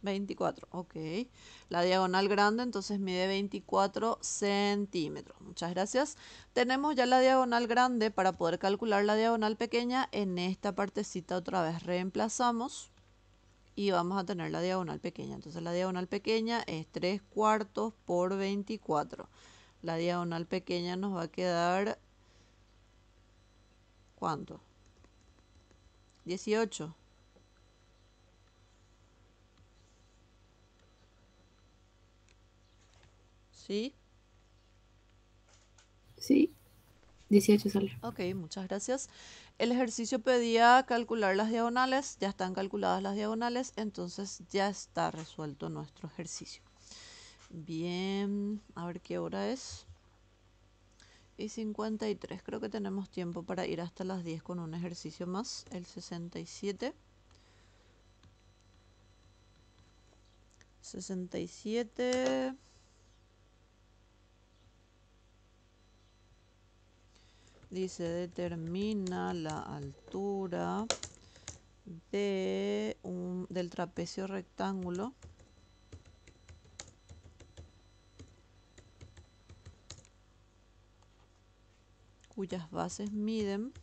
24, ok. La diagonal grande entonces mide 24 centímetros. Muchas gracias. Tenemos ya la diagonal grande para poder calcular la diagonal pequeña. En esta partecita otra vez reemplazamos y vamos a tener la diagonal pequeña. Entonces la diagonal pequeña es 3 cuartos por 24. La diagonal pequeña nos va a quedar, ¿cuánto? 18. ¿Sí? Sí, 18 sale. Ok, muchas gracias. El ejercicio pedía calcular las diagonales, ya están calculadas las diagonales, entonces ya está resuelto nuestro ejercicio. Bien, a ver qué hora es. Y 53, creo que tenemos tiempo para ir hasta las 10 con un ejercicio más, el 67. 67. dice determina la altura del trapecio rectángulo cuyas bases miden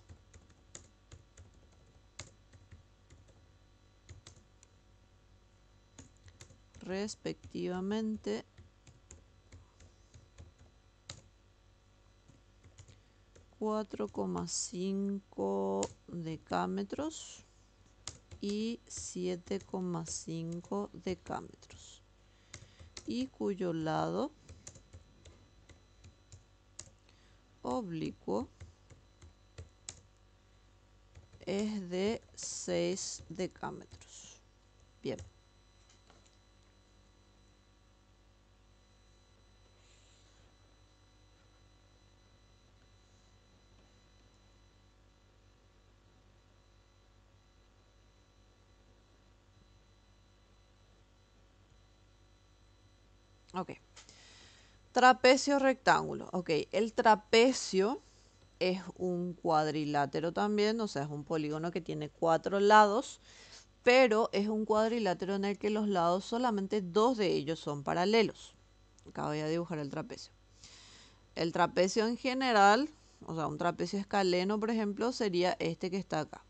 respectivamente 4,5 decámetros y 7,5 decámetros y cuyo lado oblicuo es de 6 decámetros. Bien. Ok. Trapecio rectángulo. Ok, el trapecio es un cuadrilátero también, o sea, es un polígono que tiene 4 lados, pero es un cuadrilátero en el que los lados solamente 2 de ellos son paralelos. Acá voy a dibujar el trapecio. El trapecio en general, o sea, un trapecio escaleno, por ejemplo, sería este que está acá.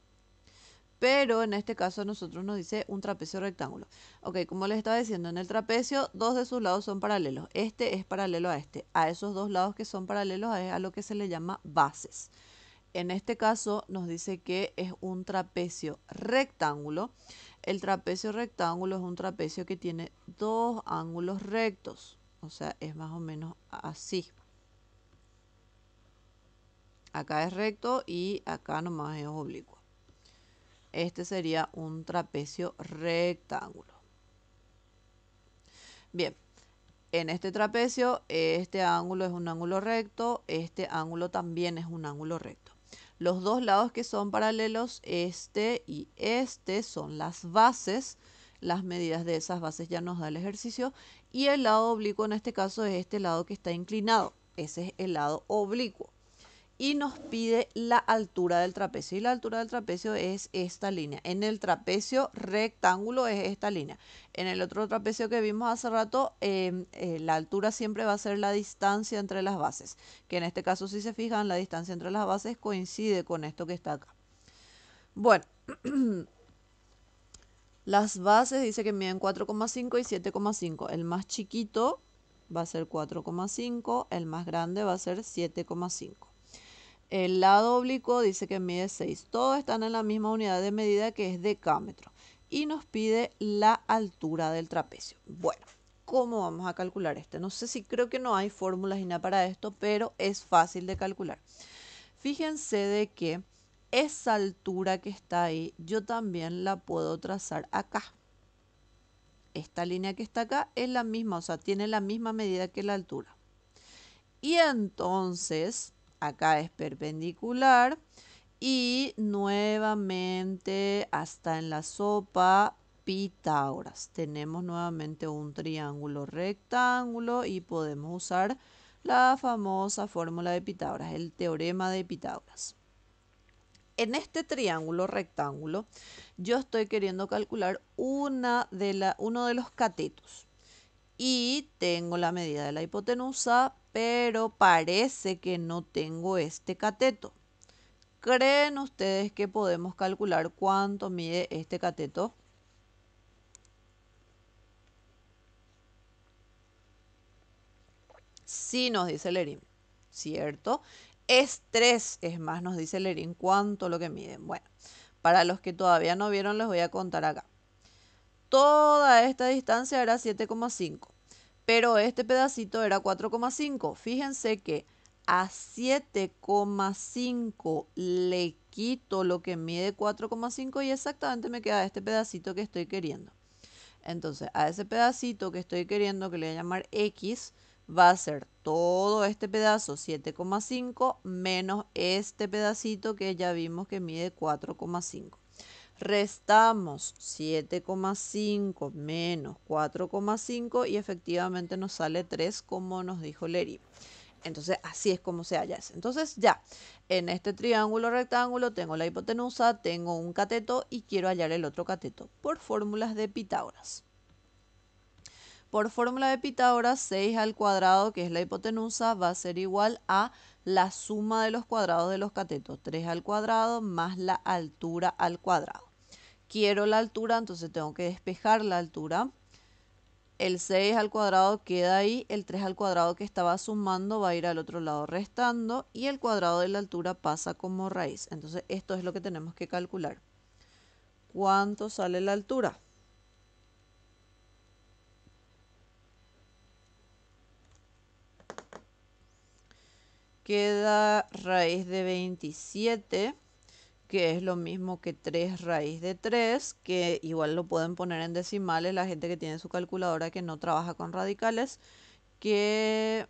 Pero en este caso a nosotros nos dice un trapecio rectángulo. Ok, como les estaba diciendo, en el trapecio 2 de sus lados son paralelos. Este es paralelo a este. A esos 2 lados que son paralelos es a lo que se le llama bases. En este caso nos dice que es un trapecio rectángulo. El trapecio rectángulo es un trapecio que tiene 2 ángulos rectos. O sea, es más o menos así. Acá es recto y acá nomás es oblicuo. Este sería un trapecio rectángulo. Bien, en este trapecio, este ángulo es un ángulo recto, este ángulo también es un ángulo recto. Los 2 lados que son paralelos, este y este, son las bases. Las medidas de esas bases ya nos da el ejercicio. Y el lado oblicuo en este caso es este lado que está inclinado. Ese es el lado oblicuo. Y nos pide la altura del trapecio. Y la altura del trapecio es esta línea. En el trapecio rectángulo es esta línea. En el otro trapecio que vimos hace rato, la altura siempre va a ser la distancia entre las bases. Que en este caso, si se fijan, la distancia entre las bases coincide con esto que está acá. Bueno, las bases dice que miden 4,5 y 7,5. El más chiquito va a ser 4,5, el más grande va a ser 7,5. El lado oblicuo dice que mide 6. Todos están en la misma unidad de medida que es decámetro. Y nos pide la altura del trapecio. Bueno, ¿cómo vamos a calcular este? No sé si creo que no hay fórmulas ni nada para esto, pero es fácil de calcular. Fíjense de que esa altura que está ahí, yo también la puedo trazar acá. Esta línea que está acá es la misma, o sea, tiene la misma medida que la altura. Y entonces, acá es perpendicular y nuevamente hasta en la sopa Pitágoras. Tenemos nuevamente un triángulo rectángulo y podemos usar la famosa fórmula de Pitágoras, el teorema de Pitágoras. En este triángulo rectángulo yo estoy queriendo calcular uno de los catetos. Y tengo la medida de la hipotenusa, pero parece que no tengo este cateto. ¿Creen ustedes que podemos calcular cuánto mide este cateto? Sí, nos dice Lerín, ¿cierto? Es 3, es más, nos dice Lerín cuánto lo que miden. Bueno, para los que todavía no vieron, les voy a contar acá. Toda esta distancia era 7,5. Pero este pedacito era 4,5. Fíjense que a 7,5 le quito lo que mide 4,5 y exactamente me queda este pedacito que estoy queriendo. Entonces, a ese pedacito que estoy queriendo, que le voy a llamar X, va a ser todo este pedazo 7,5 menos este pedacito que ya vimos que mide 4,5. Restamos 7,5 menos 4,5 y efectivamente nos sale 3 como nos dijo Leri. Entonces así es como se halla ese. Entonces ya, en este triángulo rectángulo tengo la hipotenusa, tengo un cateto y quiero hallar el otro cateto por fórmulas de Pitágoras. Por fórmula de Pitágoras, 6 al cuadrado, que es la hipotenusa, va a ser igual a la suma de los cuadrados de los catetos. 3 al cuadrado más la altura al cuadrado. Quiero la altura, entonces tengo que despejar la altura. El 6 al cuadrado queda ahí, el 3 al cuadrado que estaba sumando va a ir al otro lado restando y el cuadrado de la altura pasa como raíz. Entonces esto es lo que tenemos que calcular. ¿Cuánto sale la altura? Queda raíz de 27, que es lo mismo que 3 raíz de 3, que igual lo pueden poner en decimales la gente que tiene su calculadora que no trabaja con radicales, que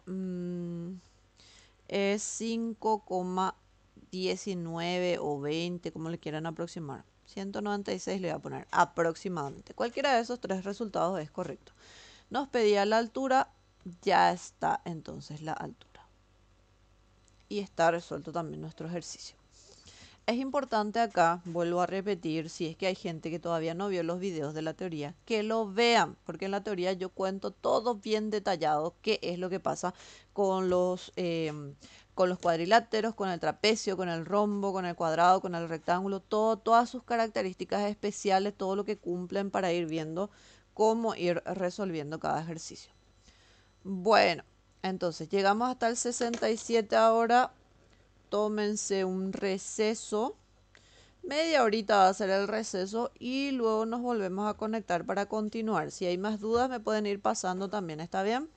es 5,19 o 20, como le quieran aproximar. 196 le voy a poner aproximadamente. Cualquiera de esos tres resultados es correcto. Nos pedía la altura, ya está entonces la altura. Y está resuelto también nuestro ejercicio. Es importante acá, vuelvo a repetir, si es que hay gente que todavía no vio los videos de la teoría, que lo vean, porque en la teoría yo cuento todo bien detallado, qué es lo que pasa con los cuadriláteros, con el trapecio, con el rombo, con el cuadrado, con el rectángulo, todo, todas sus características especiales, todo lo que cumplen para ir viendo cómo ir resolviendo cada ejercicio. Bueno, entonces llegamos hasta el 67 ahora. Tómense un receso. Media horita va a ser el receso y luego nos volvemos a conectar para continuar. Si hay más dudas me pueden ir pasando también, ¿está bien?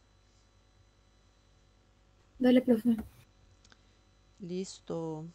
Dale, profe. Listo.